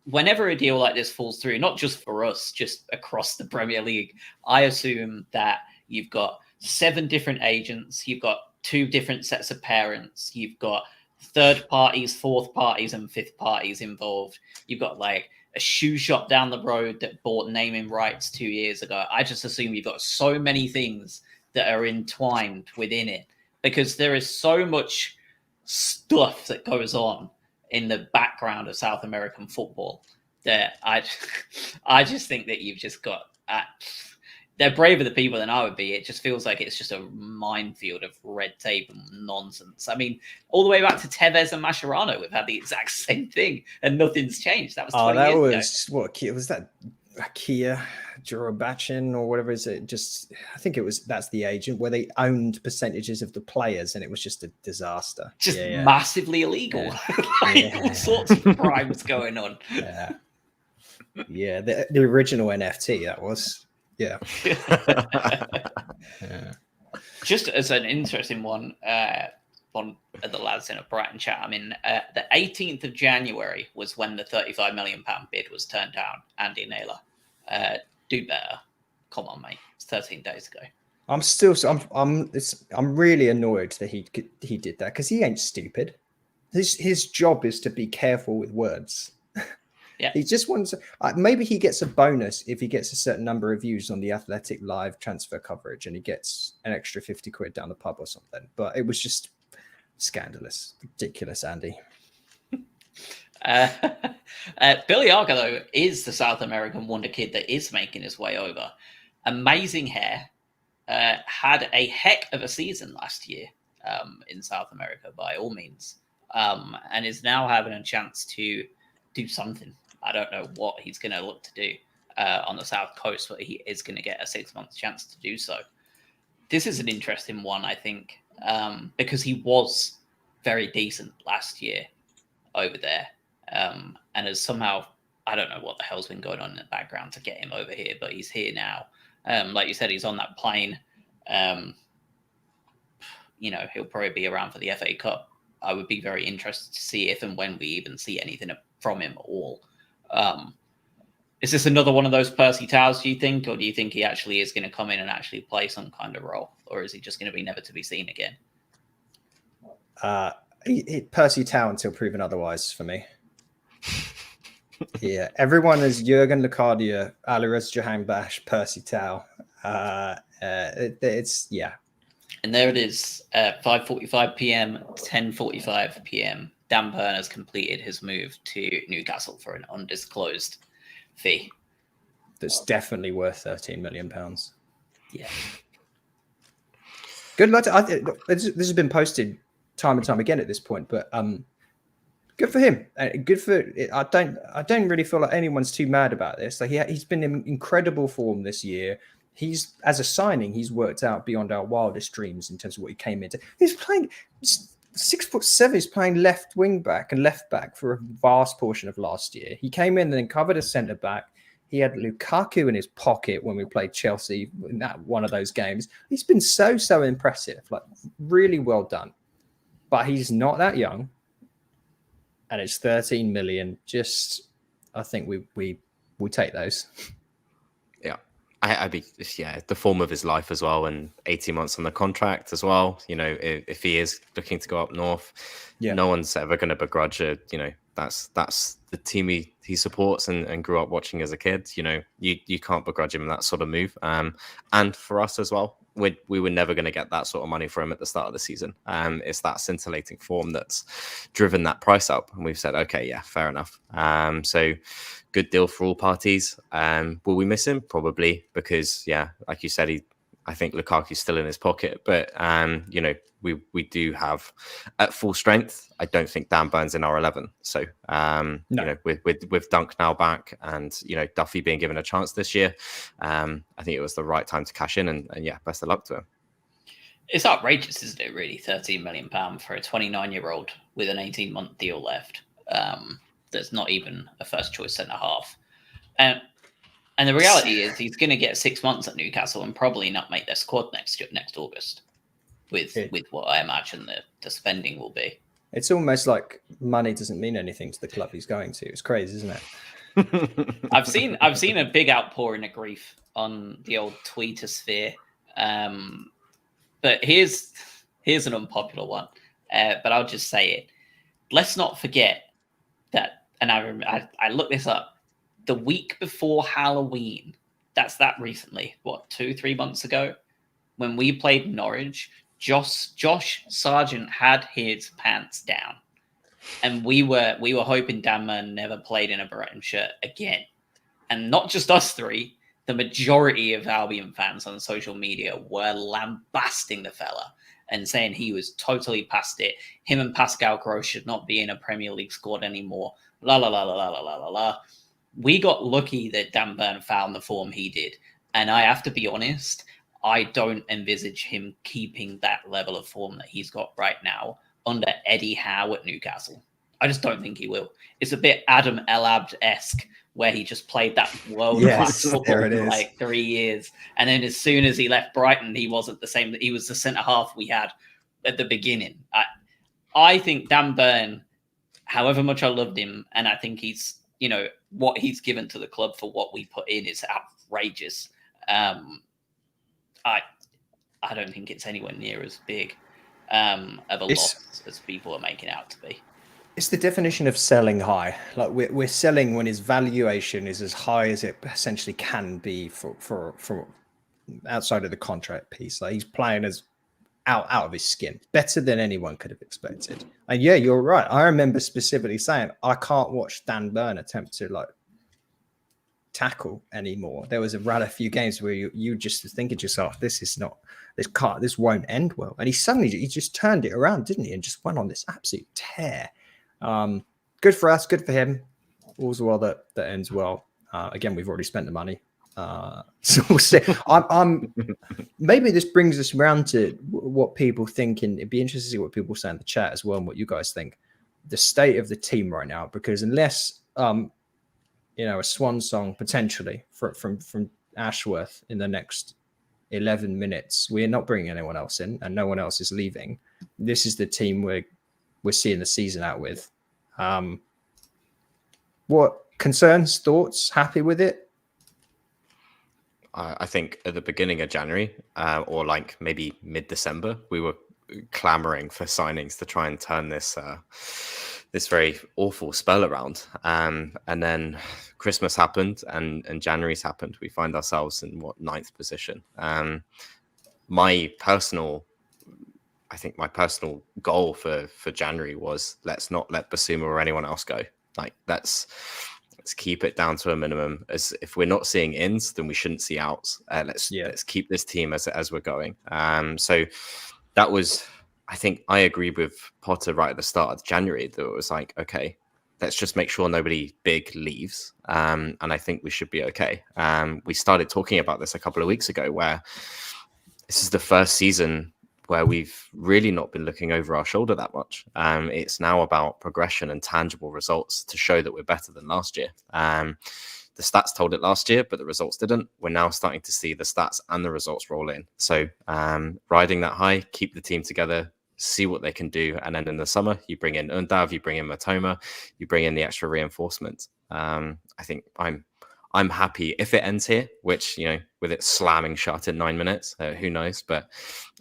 Whenever a deal like this falls through, not just for us, just across the Premier League, I assume that you've got 7 different agents, you've got 2 different sets of parents, you've got third parties, fourth parties, and fifth parties involved. You've got like a shoe shop down the road that bought naming rights 2 years ago. I just assume you've got so many things that are entwined within it, because there is so much stuff that goes on in the background of South American football that I just think that you've just got... they're braver the people than I would be. It just feels like it's just a minefield of red tape and nonsense. I mean, all the way back to Tevez and Mascherano, we've had the exact same thing and nothing's changed. That was 20 years ago. What was that? Kia Jurabachin or whatever is it? Just, I think that's the agent where they owned percentages of the players, and it was just a disaster. Just massively illegal. All sorts of crimes going on. Yeah, the original NFT that was. Yeah. Just as an interesting one, on the lads in a Brighton chat, I mean, the 18th of January was when the £35 million bid was turned down. Andy Naylor, do better. Come on, mate. It's 13 days ago. I'm really annoyed that he did that, because he ain't stupid. His job is to be careful with words. Yeah. He just wants maybe he gets a bonus if he gets a certain number of views on the Athletic live transfer coverage, and he gets an extra 50 quid down the pub or something. But it was just scandalous, ridiculous, Andy. Billy Argallo is the South American wonder kid that is making his way over. Amazing hair. Had a heck of a season last year in South America, by all means, and is now having a chance to do something. I don't know what he's going to look to do. on the South Coast, but he is going to get a 6-month chance to do so. This is an interesting one, I think, because he was very decent last year over there, and has somehow, I don't know what the hell's been going on in the background to get him over here, but he's here now. Like you said, he's on that plane. He'll probably be around for the FA Cup. I would be very interested to see if and when we even see anything from him at all. Is this another one of those Percy Taus, do you think? Or do you think he actually is going to come in and actually play some kind of role? Or is he just going to be never to be seen again? Percy Tau until proven otherwise for me. Yeah, everyone is Jurgen Locadia, Aliras Jahanbash, Percy Tau. It's, yeah. And there it is, 5:45 p.m., 10:45 p.m. Dan Burn has completed his move to Newcastle for an undisclosed fee. That's definitely worth £13 million. Yeah. Good luck. This has been posted time and time again at this point, but good for him. Good for. I don't really feel like anyone's too mad about this. Like he's been in incredible form this year. He's, as a signing, he's worked out beyond our wildest dreams in terms of what he came into. He's playing 6'7". He's playing left wing back and left back for a vast portion of last year. He came in and then covered a centre back. He had Lukaku in his pocket when we played Chelsea in that one of those games. He's been so impressive, like really well done. But he's not that young, and it's 13 million. Just, I think we take those. Yeah. I'd be, the form of his life as well, and 18 months on the contract as well. If he is looking to go up north, no one's ever going to begrudge it. That's the team he supports and grew up watching as a kid. You can't begrudge him that sort of move. And for us as well, we were never going to get that sort of money for him at the start of the season. It's that scintillating form that's driven that price up, and we've said, okay, yeah, fair enough. So good deal for all parties. Will we miss him? Probably, because like you said, I think Lukaku's still in his pocket, but we do have at full strength. I don't think Dan Burns in our 11. So with Dunk now back and Duffy being given a chance this year, I think it was the right time to cash in, and best of luck to him. It's outrageous, isn't it? Really, £13 million for a 29-year-old with an 18-month deal left. That's not even a first choice centre half. And the reality is he's going to get 6 months at Newcastle and probably not make their squad next August with what I imagine the spending will be. It's almost like money doesn't mean anything to the club he's going to. It's crazy, isn't it? I've seen a big outpouring of grief on the old Twitter sphere. But here's an unpopular one. But I'll just say it. Let's not forget that, and I looked this up, the week before Halloween, that's that recently, 2-3 months ago, when we played Norwich, Josh Sargent had his pants down. And we were hoping Dan Burn never played in a Brighton shirt again. And not just us three, the majority of Albion fans on social media were lambasting the fella and saying he was totally past it. Him and Pascal Gross should not be in a Premier League squad anymore. La la la la la la la la. We got lucky that Dan Burn found the form he did. And I have to be honest, I don't envisage him keeping that level of form that he's got right now under Eddie Howe at Newcastle. I just don't think he will. It's a bit Adam El-Abd-esque, where he just played that world-class football for like 3 years. And then as soon as he left Brighton, he wasn't the same. He was the centre-half we had at the beginning. I think Dan Burn, however much I loved him, and I think he's, what he's given to the club for what we put in is outrageous. I don't think it's anywhere near as big of a loss as people are making out to be. It's the definition of selling high. Like we're selling when his valuation is as high as it essentially can be for outside of the contract piece. Like he's playing as out of his skin, better than anyone could have expected. And yeah, you're right. I remember specifically saying I can't watch Dan Burn attempt to tackle anymore. There was a few games where you just thinking to yourself, this won't end well. And he just turned it around, didn't he? And just went on this absolute tear. Good for us, good for him. All's well that ends well. Again, we've already spent the money. So we'll see. I'm maybe this brings us around to what people think, and it'd be interesting to see what people say in the chat as well, and what you guys think. The state of the team right now, because unless a swan song potentially from Ashworth in the next 11 minutes, we're not bringing anyone else in, and no one else is leaving. This is the team we're seeing the season out with. What concerns, thoughts? Happy with it? I think at the beginning of January, or like maybe mid-December, we were clamoring for signings to try and turn this this very awful spell around. And then Christmas happened and January's happened. We find ourselves in ninth position. My personal goal for January was, let's not let Basuma or anyone else go. Like let's keep it down to a minimum. As if we're not seeing ins, then we shouldn't see outs. Let's keep this team as we're going. So that was, I think I agree with Potter right at the start of January that it was like, okay, let's just make sure nobody big leaves. And I think we should be okay. We started talking about this a couple of weeks ago, where this is the first season where we've really not been looking over our shoulder that much. It's now about progression and tangible results to show that we're better than last year. The stats told it last year, but the results didn't. We're now starting to see the stats and the results roll in. So riding that high, keep the team together, see what they can do. And then in the summer, you bring in Undav, you bring in Matoma, you bring in the extra reinforcement. I think I'm happy if it ends here, which, with it slamming shut in 9 minutes, who knows? But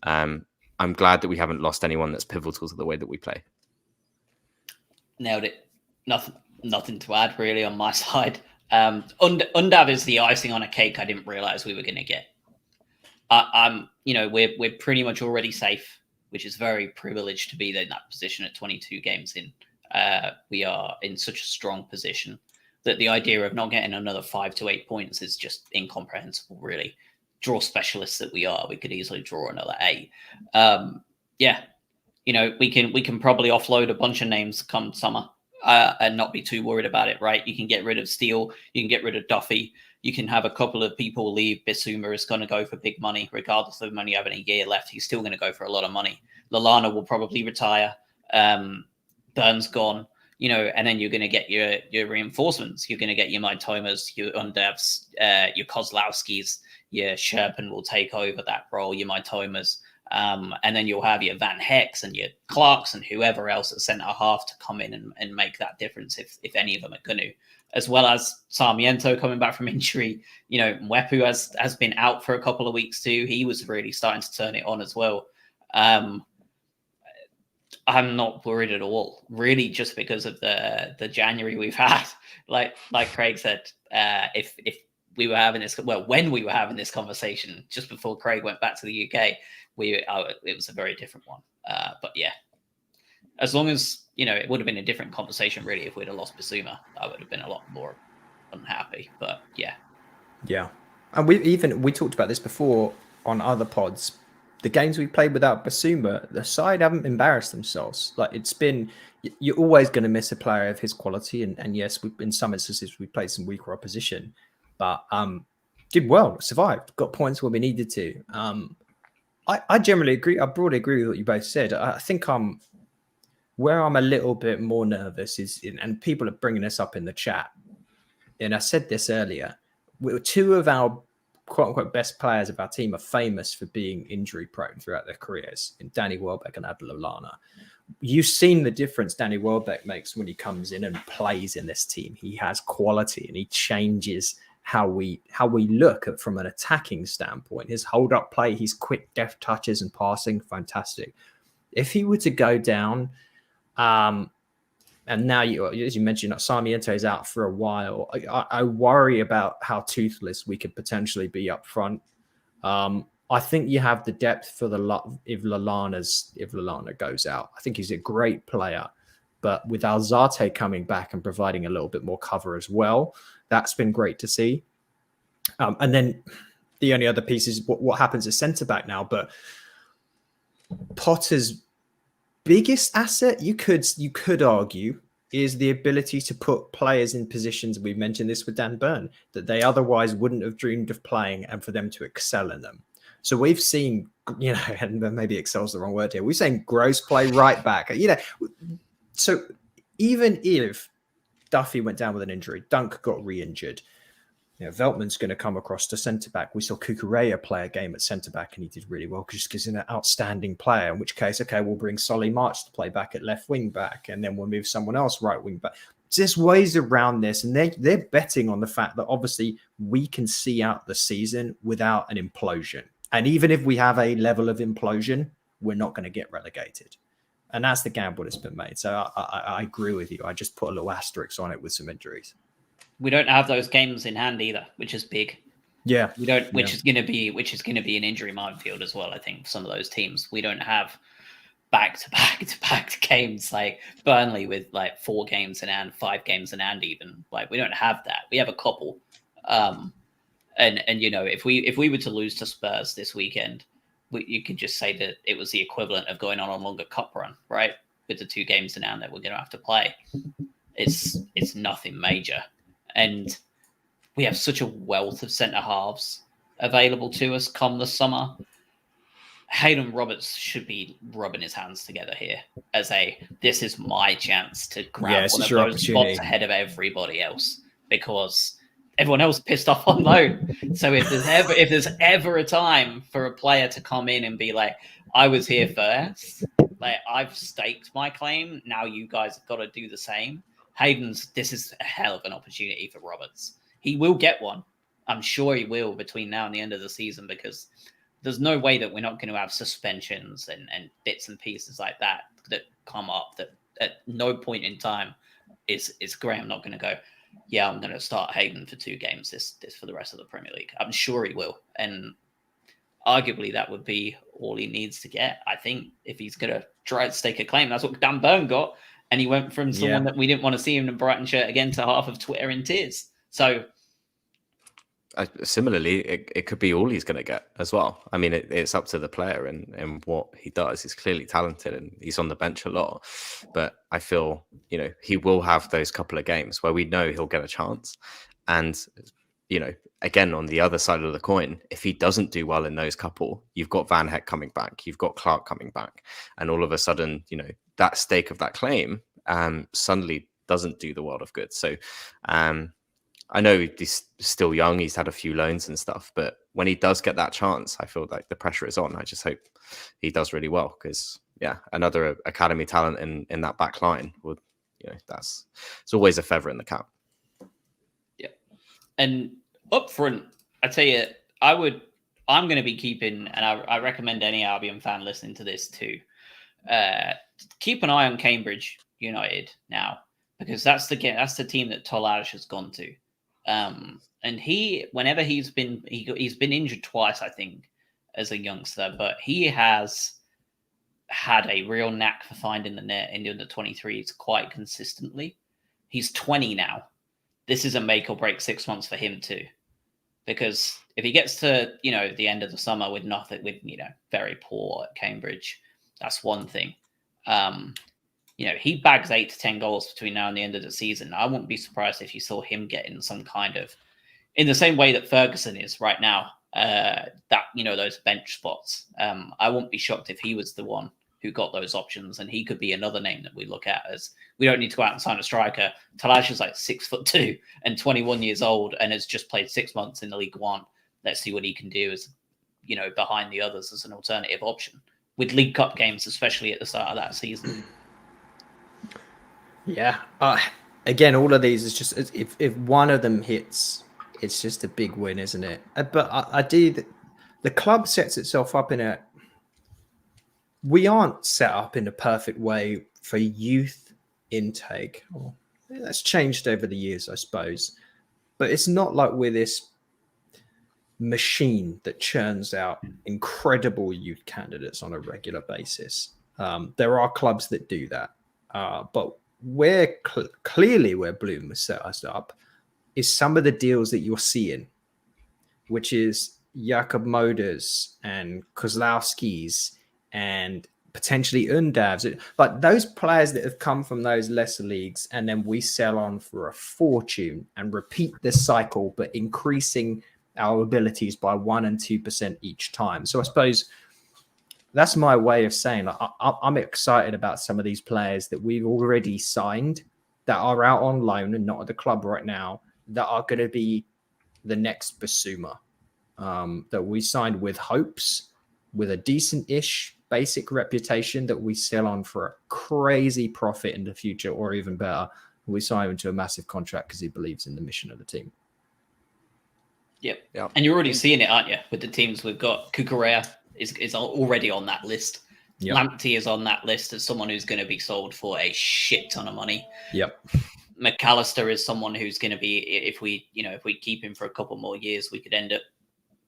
I'm glad that we haven't lost anyone that's pivotal to the way that we play. Nailed it. Nothing to add really on my side. Undav is the icing on a cake I didn't realize we were going to get. We're pretty much already safe, which is very privileged to be in that position at 22 games in. We are in such a strong position that the idea of not getting another 5 to 8 points is just incomprehensible, really. Draw specialists that we are, we could easily draw another 8. We can probably offload a bunch of names come summer and not be too worried about it, right? You can get rid of Steele, you can get rid of Duffy, you can have a couple of people leave. Bissouma is going to go for big money, regardless of him only having a year left. He's still going to go for a lot of money. Lallana will probably retire. Burns gone. And then you're going to get your reinforcements. You're going to get your Maitomas, your Undavs, your Kozlowskis, your Sherpen will take over that role, your Maitomas. And then you'll have your Van Hex and your Clarks and whoever else at centre half to come in and make that difference if any of them are going to. As well as Sarmiento coming back from injury. Mwepu has been out for a couple of weeks too. He was really starting to turn it on as well. I'm not worried at all, really, just because of the January we've had. Like Craig said, if we were having this, when we were having this conversation just before Craig went back to the UK, it was a very different one. But yeah, as long as it would have been a different conversation, really. If we'd have lost Basuma, I would have been a lot more unhappy. But yeah, and we talked about this before on other pods. The games we played without Basuma, the side haven't embarrassed themselves. Like you're always going to miss a player of his quality. And yes, in some instances, we played some weaker opposition, but did well, survived, got points where we needed to. I generally agree. I broadly agree with what you both said. I think where I'm a little bit more nervous and people are bringing this up in the chat. And I said this earlier, two of our quote unquote best players of our team are famous for being injury prone throughout their careers, in Danny Welbeck and Adel Lallana. You've seen the difference Danny Welbeck makes when he comes in and plays in this team. He has quality and he changes how we look at from an attacking standpoint. His hold up play, his quick deft touches and passing, fantastic. If he were to go down, and now, as you mentioned, Sarmiento is out for a while. I worry about how toothless we could potentially be up front. I think you have the depth for if Lallana goes out. I think he's a great player, but with Alzate coming back and providing a little bit more cover as well, that's been great to see. And then the only other piece is what happens at centre back now. But Potter's biggest asset, you could argue, is the ability to put players in positions. We mentioned this with Dan Burn, that they otherwise wouldn't have dreamed of playing, and for them to excel in them. So we've seen, and maybe excel's the wrong word here. We've seen Gross play right back. So even if Duffy went down with an injury, Dunk got re-injured, Veltman's going to come across to centre-back. We saw Cucurella play a game at centre-back, and he did really well because he's an outstanding player, in which case, okay, we'll bring Solly March to play back at left wing-back, and then we'll move someone else right wing-back. There's ways around this, and they're betting on the fact that obviously we can see out the season without an implosion. And even if we have a level of implosion, we're not going to get relegated. And that's the gamble that's been made. So I agree with you. I just put a little asterisk on it with some injuries. We don't have those games in hand either, which is big. Yeah, we don't. Which is going to be an injury minefield as well. I think for some of those teams, we don't have back-to-back games like Burnley with like 4 games in hand, 5 games in hand. Even like we don't have that. We have a couple. And if we were to lose to Spurs this weekend, you could just say that it was the equivalent of going on a longer cup run, right? With the 2 games in hand that we're going to have to play, it's nothing major. And we have such a wealth of centre halves available to us come the summer. Hayden Roberts should be rubbing his hands together here as this is my chance to grab one of those spots ahead of everybody else, because everyone else pissed off on loan. So if there's ever a time for a player to come in and be like, I was here first, like I've staked my claim, now you guys have got to do the same. This is a hell of an opportunity for Roberts. He will get one. I'm sure he will between now and the end of the season, because there's no way that we're not going to have suspensions and bits and pieces like that come up that at no point in time is Graham not going to go, yeah, I'm going to start Hayden for 2 games this for the rest of the Premier League. I'm sure he will. And arguably that would be all he needs to get. I think if he's going to try to stake a claim, that's what Dan Burn got. And he went from someone that we didn't want to see him in a Brighton shirt again to half of Twitter in tears. So similarly, it could be all he's going to get as well. I mean, it's up to the player and what he does. He's clearly talented and he's on the bench a lot. But I feel, he will have those couple of games where we know he'll get a chance. And, again, on the other side of the coin, if he doesn't do well in those couple, you've got Van Heck coming back, you've got Clark coming back. And all of a sudden, that stake of that claim suddenly doesn't do the world of good. So I know he's still young, he's had a few loans and stuff, but when he does get that chance, I feel like the pressure is on. I just hope he does really well, because another academy talent in that back line would, it's always a feather in the cap. Yeah. And up front, I tell you, I'm going to be keeping, and I recommend any Albion fan listening to this too, keep an eye on Cambridge United now, because that's the team that Tolaj has gone to. And whenever he's been injured twice, I think, as a youngster, but he has had a real knack for finding the net in the under 23s quite consistently. He's 20 now. This is a make or break 6 months for him too, because if he gets to, the end of the summer with nothing, with, very poor at Cambridge, that's one thing. He bags 8 to 10 goals between now and the end of the season. I wouldn't be surprised if you saw him getting some kind of, in the same way that Ferguson is right now, those bench spots. I wouldn't be shocked if he was the one who got those options, and he could be another name that we look at as we don't need to go out and sign a striker. Tolaj is like 6'2" and 21 years old and has just played 6 months in the League One. Let's see what he can do as, behind the others as an alternative option with League Cup games, especially at the start of that season. Yeah. Again, all of these is just, if one of them hits, it's just a big win, isn't it? But I do. The club sets itself up we aren't set up in a perfect way for youth intake. That's changed over the years, I suppose. But it's not like we're this machine that churns out incredible youth candidates on a regular basis. There are clubs that do that. But clearly where Bloom has set us up is some of the deals that you're seeing, which is Jakob Moders and Kozlowski's and potentially Undavs, but those players that have come from those lesser leagues, and then we sell on for a fortune and repeat this cycle, but increasing our abilities by 1% and 2% each time. So I suppose that's my way of saying, like, I'm excited about some of these players that we've already signed that are out on loan and not at the club right now, that are going to be the next Basuma, that we signed with hopes, with a decent-ish basic reputation, that we sell on for a crazy profit in the future, or even better, we sign him to a massive contract because he believes in the mission of the team. Yep. And you're already seeing it, aren't you? With the teams we've got, Cucurella is already on that list. Yep. Lamptey is on that list as someone who's going to be sold for a shit ton of money. Yep. McAllister is someone who's going to be, if we keep him for a couple more years, we could end up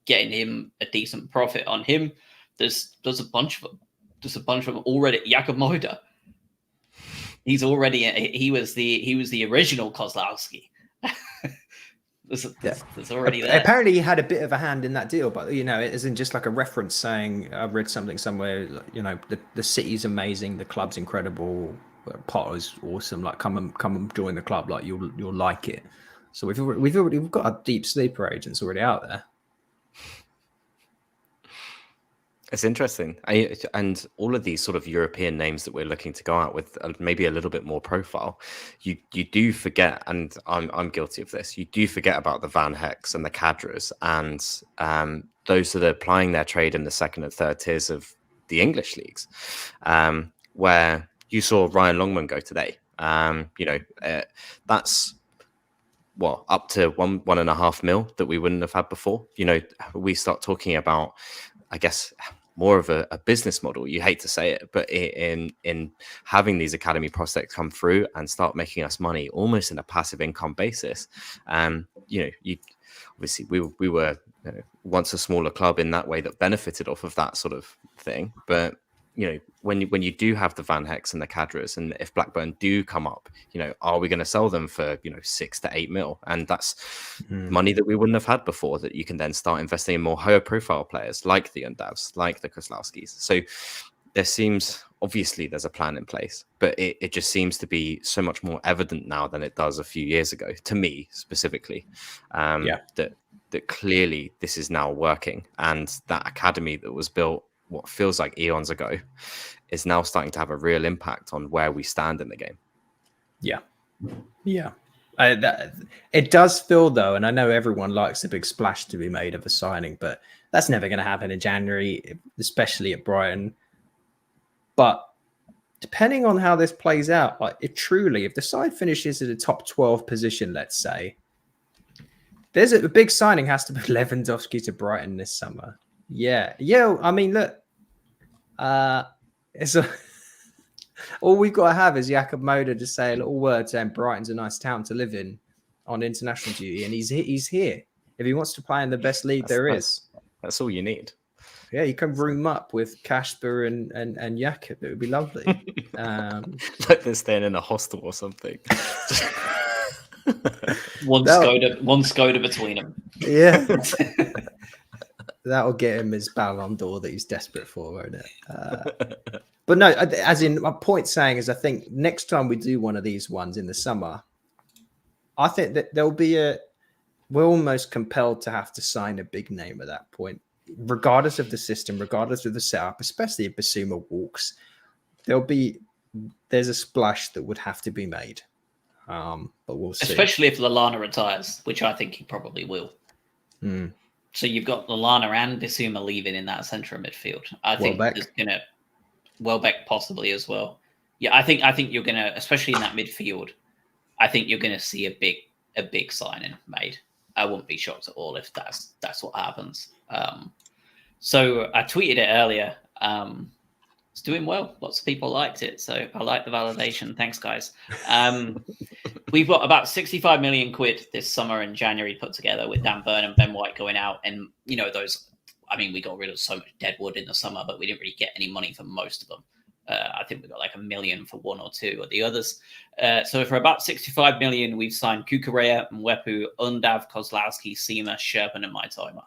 getting him a decent profit on him. There's a bunch of them. There's a bunch of them already. Jakub Moder. He was the original Kozlowski. There's already there. Apparently, he had a bit of a hand in that deal, but it isn't just like a reference saying, I read something somewhere, the city's amazing, the club's incredible, Potter's awesome. Like, come and join the club. Like, you'll like it. So we've got our deep sleeper agents already out there. It's interesting. And all of these sort of European names that we're looking to go out with, maybe a little bit more profile, you do forget, and I'm guilty of this, you do forget about the Van Hecks and the Cadras and those that are applying their trade in the second and third tiers of the English leagues, where you saw Ryan Longman go today. That's up to 1.5 mil that we wouldn't have had before. We start talking about, I guess, more of a business model. You hate to say it, but in having these academy prospects come through and start making us money almost in a passive income basis. Obviously we were once a smaller club in that way that benefited off of that sort of thing. But when you do have the Van Hecks and the Cadras, and if Blackburn do come up, are we going to sell them for 6 to 8 mil? And that's money that we wouldn't have had before, that you can then start investing in more higher profile players like the Undavs, like the Kozlowskis. So there seems, obviously there's a plan in place, but it just seems to be so much more evident now than it does a few years ago, to me specifically, that clearly this is now working, and that academy that was built what feels like eons ago is now starting to have a real impact on where we stand in the game. Yeah. It does feel, though, and I know everyone likes a big splash to be made of a signing, but that's never going to happen in January, especially at Brighton. But depending on how this plays out, if the side finishes at a top 12 position, let's say, there's a big signing has to be Lewandowski to Brighton this summer. Yeah. I mean, look, all we've got to have is Jakub Moder to say a little word saying Brighton's a nice town to live in on international duty, and he's here. If he wants to play in the best league that's all you need. Yeah, you can room up with Kasper and Jakub. It would be lovely. Like they're staying in a hostel or something. One Skoda between them. Yeah. That'll get him his Ballon d'Or that he's desperate for, won't it? But no, as in my point saying is, I think next time we do one of these ones in the summer, I think that we're almost compelled to have to sign a big name at that point, regardless of the system, regardless of the setup, especially if Basuma walks. There's a splash that would have to be made. But we'll see. Especially if Lallana retires, which I think he probably will. So you've got Lallana and Basuma leaving in that centre of midfield. I think there's gonna Welbeck possibly as well. Yeah, I think you're gonna, especially in that midfield, I think you're gonna see a big signing made. I wouldn't be shocked at all if that's what happens. So I tweeted it earlier. It's doing well. Lots of people liked it, so I like the validation. Thanks, guys. We've got about 65 million quid this summer in January put together with Dan Burn and Ben White going out, and those. I mean, we got rid of so much dead wood in the summer, but we didn't really get any money for most of them. I think we got like $1 million for one or two of the others. So for about 65 million, we've signed Cucurella, Mwepu, Undav, Kozlowski, Seema, Sherpan, and Maitoma.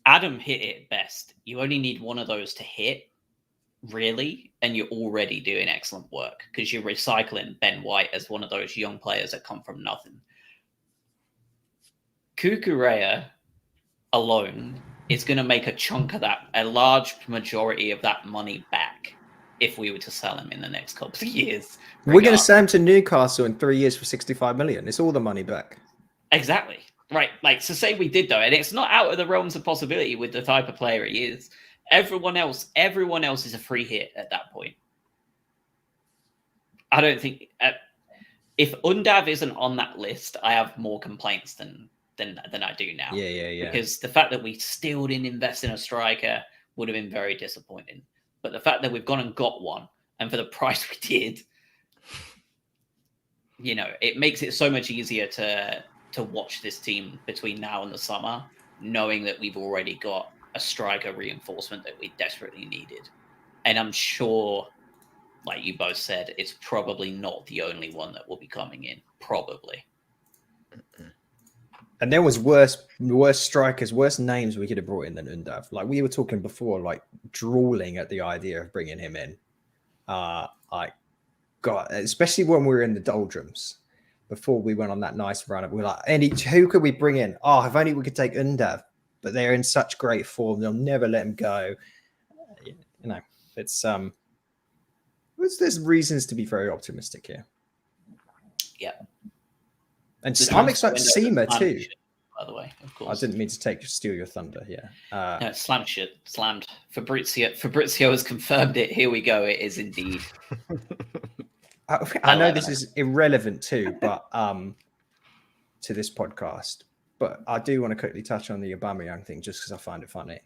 Adam hit it best. You only need one of those to hit, really, and you're already doing excellent work because you're recycling Ben White as one of those young players that come from nothing. Kukurea alone is going to make a chunk of that, a large majority of that money back if we were to sell him in the next couple of years. We're going to sell him to Newcastle in 3 years for 65 million. It's all the money back. Exactly. Right. Like, so say we did though, and it's not out of the realms of possibility with the type of player he is. Everyone else is a free hit at that point. I don't think if Undav isn't on that list, I have more complaints than I do now. Yeah. Because the fact that we still didn't invest in a striker would have been very disappointing. But the fact that we've gone and got one, and for the price we did, it makes it so much easier to watch this team between now and the summer, knowing that we've already got a striker reinforcement that we desperately needed. And I'm sure, like you both said, it's probably not the only one that will be coming in. Probably. And there was worse strikers, worse names we could have brought in than Undav. Like we were talking before, like drooling at the idea of bringing him in. Especially when we were in the doldrums before we went on that nice run. We were like, who could we bring in? Oh, if only we could take Undav. But they're in such great form, they'll never let him go. It's there's reasons to be very optimistic here. Yeah. And I'm excited to see Seema too. By the way, of course. I didn't mean to steal your thunder. Yeah. No, slammed. Fabrizio has confirmed it. Here we go. It is indeed. I know this is irrelevant too, but to this podcast. But I do want to quickly touch on the Aubameyang thing just because I find it funny.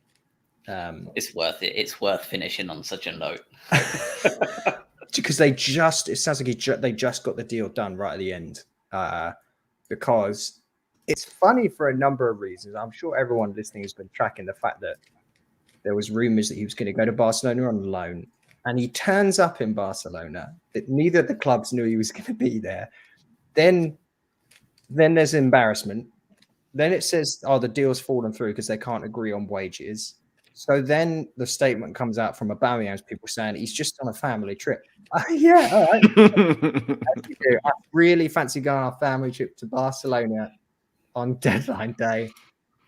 It's worth it. It's worth finishing on such a note. Because it sounds like they just got the deal done right at the end. Because it's funny for a number of reasons. I'm sure everyone listening has been tracking the fact that there was rumors that he was going to go to Barcelona on loan. And he turns up in Barcelona. That neither of the clubs knew he was going to be there. Then there's embarrassment. Then it says, the deal's fallen through because they can't agree on wages. So then the statement comes out from Aubameyang's people saying he's just on a family trip. Yeah, all right. I really fancy going on a family trip to Barcelona on deadline day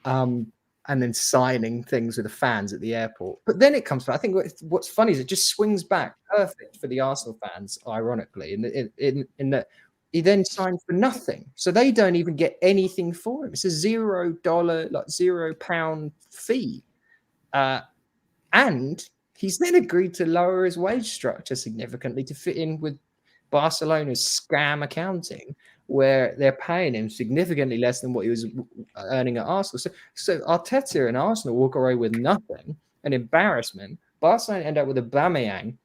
and then signing things with the fans at the airport. But then it comes back. I think what's funny is it just swings back perfect for the Arsenal fans, ironically, in that he then signed for nothing. So they don't even get anything for him. It's a $0, like £0 fee. And he's then agreed to lower his wage structure significantly to fit in with Barcelona's scam accounting, where they're paying him significantly less than what he was earning at Arsenal. So Arteta and Arsenal walk away with nothing, an embarrassment. Barcelona end up with Aubameyang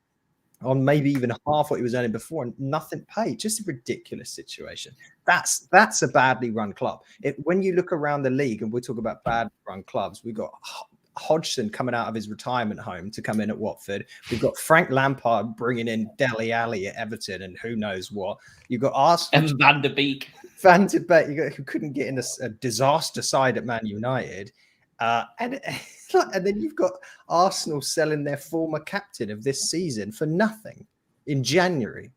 on maybe even half what he was earning before and nothing paid. Just a ridiculous situation. That's a badly run club. When you look around the league, and we'll talk about badly run clubs, we've got Hodgson coming out of his retirement home to come in at Watford. We've got Frank Lampard bringing in Dele Alli at Everton and who knows what. You've got Arsenal. And Van der Beek. Who couldn't get in a disaster side at Man United. And then you've got Arsenal selling their former captain of this season for nothing in January.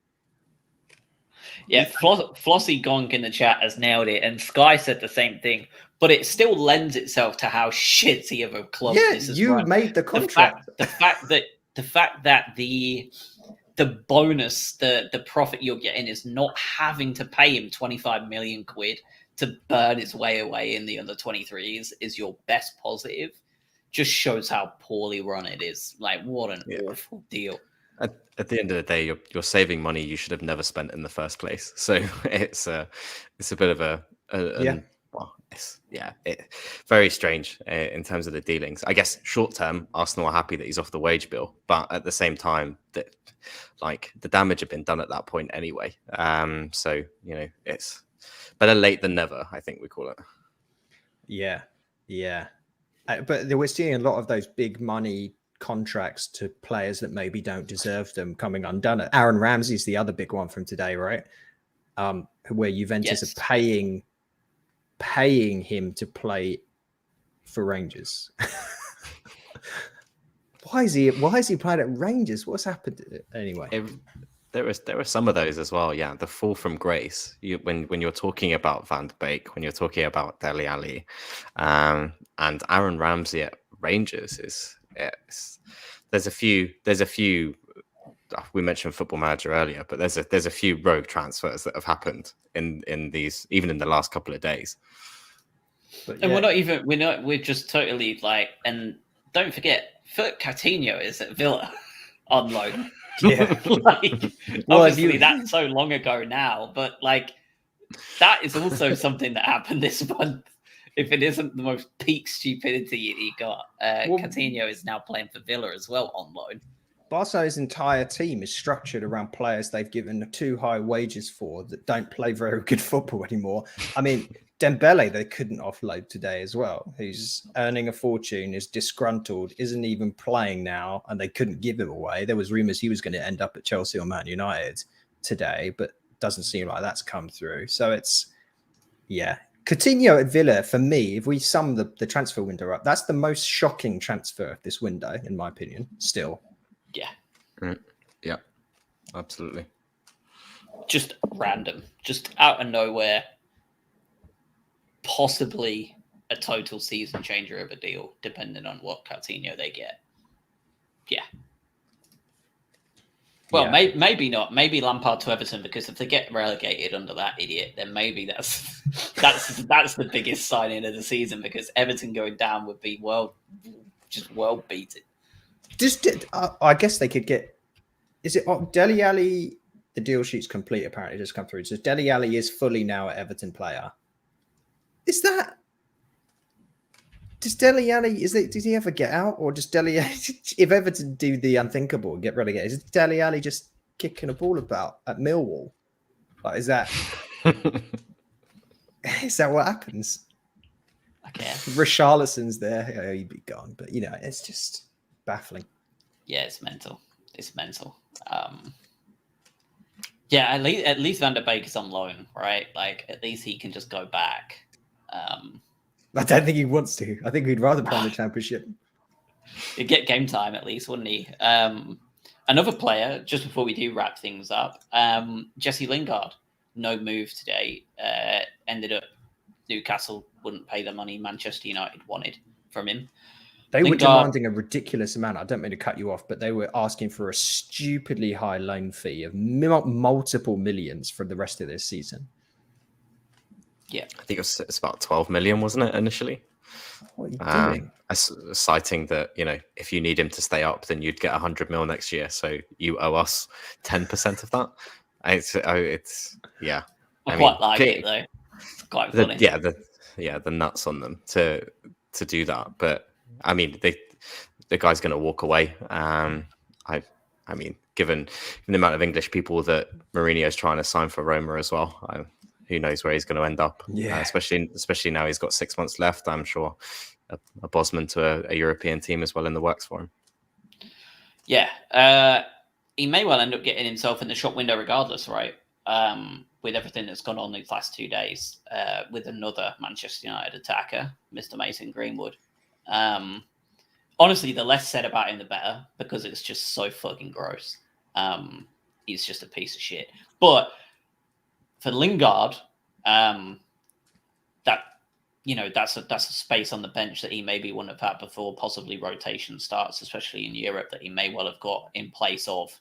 Yeah, Flossie Gonk in the chat has nailed it, and Sky said the same thing. But it still lends itself to how shitty of a club this is. You made the contract. The fact that the bonus, the profit you're getting is not having to pay him 25 million quid to burn its way away in the under 23s is your best positive. Just shows how poorly run it is. Like, what an awful deal. At the end of the day, you're saving money you should have never spent in the first place. So it's a bit of a very strange in terms of the dealings. I guess short term, Arsenal are happy that he's off the wage bill, but at the same time, that like the damage had been done at that point anyway. So it's better late than never, I think we call it. Yeah. But we're seeing a lot of those big money contracts to players that maybe don't deserve them coming undone. Aaron Ramsey is the other big one from today, right? Where Juventus are paying him to play for Rangers. Why is he playing at Rangers? What's happened anyway? There were some of those as well. Yeah, the fall from grace. When you're talking about Van de Beek, when you're talking about Dele Alli, and Aaron Ramsey at Rangers there's a few. We mentioned Football Manager earlier, but there's a few rogue transfers that have happened in these, even in the last couple of days. But, and we're just totally like, and don't forget, Coutinho is at Villa on loan. Yeah. Like, obviously that's so long ago now, but like that is also something that happened this month. If it isn't the most peak stupidity he got, Coutinho is now playing for Villa as well on loan. Barcelona's entire team is structured around players they've given too high wages for that don't play very good football anymore. I mean, Dembele, they couldn't offload today as well. Who's earning a fortune, is disgruntled, isn't even playing now, and they couldn't give him away. There was rumours he was going to end up at Chelsea or Man United today, but doesn't seem like that's come through. So it's, yeah. Coutinho at Villa, for me, if we sum the transfer window up, that's the most shocking transfer of this window, in my opinion, still. Yeah. Yeah, absolutely. Just random, just out of nowhere. Possibly a total season changer of a deal, depending on what Coutinho they get. Yeah. Well, Yeah. maybe not. Maybe Lampard to Everton, because if they get relegated under that idiot, then maybe that's the biggest signing of the season, because Everton going down would be world beaten. I guess they could get. Is it Dele Alli? The deal sheet's complete. Apparently, just come through. So Dele Alli is fully now an Everton player. Is that? Does Dele Alli? Does he ever get out, or does Dele Alli? If Everton do the unthinkable and get relegated, is Dele Alli just kicking a ball about at Millwall? Like, is that? Is that what happens? I guess. Richarlison's there. He'd be gone, but it's just baffling. Yeah, it's mental. It's mental. Yeah, at least Van der Beek is on loan, right? Like, at least he can just go back. I don't think he wants to. I think he'd rather play in the Championship. He'd get game time at least, wouldn't he? Another player, just before we do wrap things up, Jesse Lingard, no move today. Ended up Newcastle wouldn't pay the money Manchester United wanted from him. They were demanding a ridiculous amount. I don't mean to cut you off, but they were asking for a stupidly high loan fee of multiple millions for the rest of this season. Yeah, I think it's about 12 million, wasn't it, initially? What are you doing? Citing that, if you need him to stay up, then you'd get 100 mil next year. So you owe us 10% of that. It's yeah. I quite like it though. It's quite funny. The nuts on them to do that. But I mean, the guy's going to walk away. I mean, given the amount of English people that Mourinho's trying to sign for Roma as well, who knows where he's going to end up? Yeah, especially now he's got 6 months left. I'm sure a Bosman to a European team is well in the works for him. Yeah, he may well end up getting himself in the shop window regardless, right? With everything that's gone on these last 2 days, with another Manchester United attacker, Mr. Mason Greenwood. Honestly, the less said about him, the better, because it's just so fucking gross. He's just a piece of shit. But for Lingard, that's a space on the bench that he maybe wouldn't have had before. Possibly rotation starts, especially in Europe, that he may well have got in place of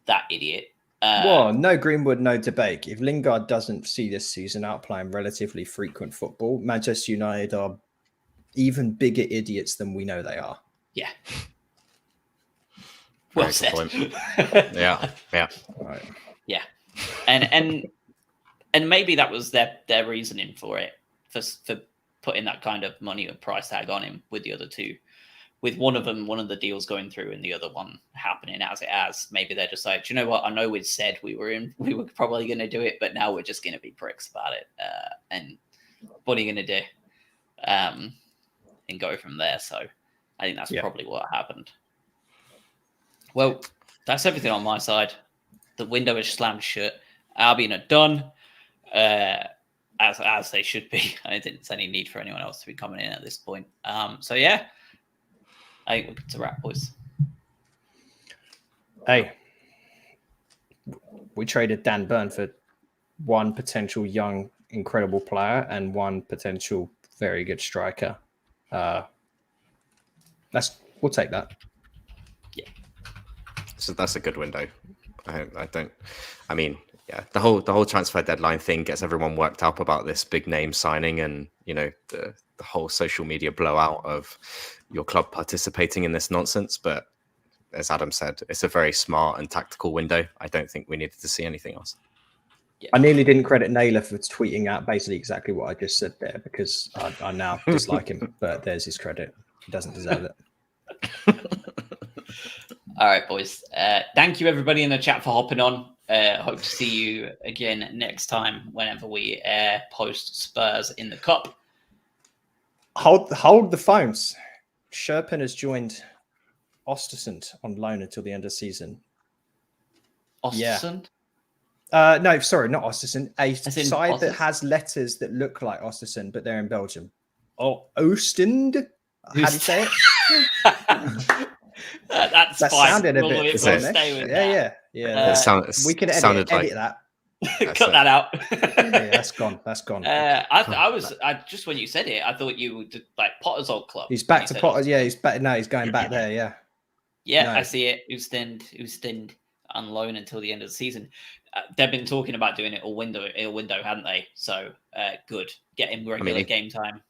that idiot. Well, no Greenwood, no debate. If Lingard doesn't see this season out playing relatively frequent football, Manchester United are even bigger idiots than we know they are. Yeah. Well said. Yeah. Right. Yeah. And maybe that was their reasoning for it, for putting that kind of money or price tag on him with the other two. With one of the deals going through and the other one happening as it has, maybe they're just like, do you know what? I know we'd said we were probably going to do it, but now we're just going to be pricks about it. And what are you going to do? And go from there. So I think that's probably what happened. Well, that's everything on my side. The window is slammed shut. Albion are done, as they should be. I don't think there's any need for anyone else to be coming in at this point. So yeah, I think we're good to wrap, boys. Hey, we traded Dan Burn for one potential young, incredible player and one potential very good striker. We'll take that. Yeah. So that's a good window. I mean, yeah, the whole transfer deadline thing gets everyone worked up about this big name signing, and the whole social media blowout of your club participating in this nonsense. But as Adam said, it's a very smart and tactical window. I don't think we needed to see anything else. Yeah. I nearly didn't credit Naylor for tweeting out basically exactly what I just said there, because I now dislike him, but there's his credit. He doesn't deserve it. All right, boys. Thank you, everybody in the chat, for hopping on. Hope to see you again next time whenever we post Spurs in the Cup. Hold the phones. Sherpin has joined Ostersund on loan until the end of the season. Ostersund? Yeah. No, sorry, not Ostersund. A side that has letters that look like Ostersund, but they're in Belgium. Oh, Oostend? How do you say it? That sounded a bit. Yeah. We can edit that. Cut that out. Yeah, that's gone. I just when you said it, I thought you would like Potter's old club. He's back to Potter's. Yeah, he's back. No, he's going back there. Yeah. Yeah, no. I see it. Oostend on loan until the end of the season. They've been talking about doing it all window, hadn't they? So good. Get him regular game time.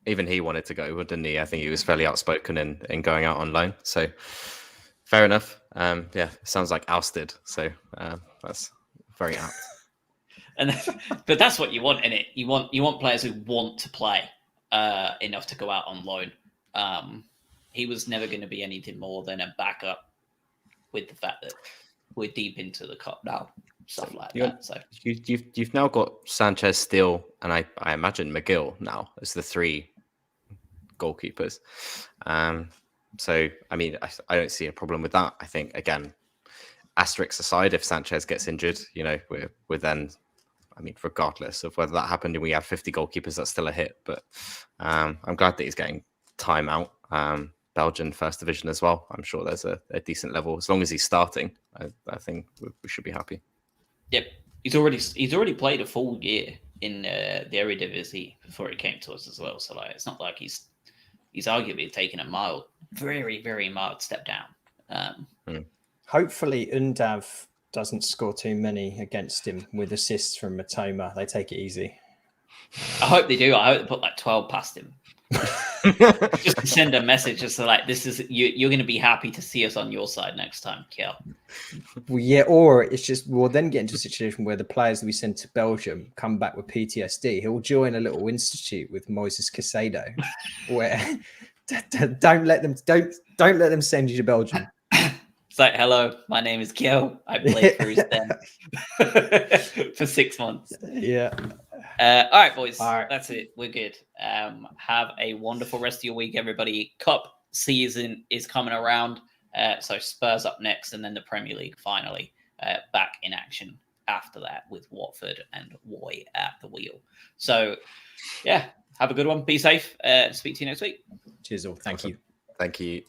Even he wanted to go, didn't he? I think he was fairly outspoken in going out on loan. So fair enough. Yeah, sounds like ousted. So that's very apt. But that's what you want, innit? You want players who want to play enough to go out on loan. He was never going to be anything more than a backup, with the fact that we're deep into the cup now, stuff like that. So you've now got Sanchez, Steele, and I imagine McGill now as the three goalkeepers. So I mean, I don't see a problem with that. I think, again, asterisks aside, if Sanchez gets injured, we're then, I mean, regardless of whether that happened and we have 50 goalkeepers, that's still a hit. But I'm glad that he's getting time out. Belgian first division as well. I'm sure there's a decent level. As long as he's starting, I think we should be happy. Yep. He's already played a full year in the Eredivisie before he came to us as well. So it's not like he's arguably taken a very, very mild step down. Hopefully Undav doesn't score too many against him with assists from Matoma. They take it easy. I hope they do. I hope they put like 12 past him. Just to send a message just so like, this is you're going to be happy to see us on your side next time, Kiel. Well, yeah, or it's just we'll then get into a situation where the players that we send to Belgium come back with PTSD. He'll join a little institute with Moises Caicedo, where don't let them send you to Belgium. It's like, hello, my name is Kiel. I played for Euston for 6 months. Yeah. All right, boys. All right. That's it. We're good. Have a wonderful rest of your week, everybody. Cup season is coming around. So Spurs up next, and then the Premier League finally back in action after that with Watford and Roy at the wheel. So, yeah, have a good one. Be safe. Speak to you next week. Cheers all. Thank you. Thank you.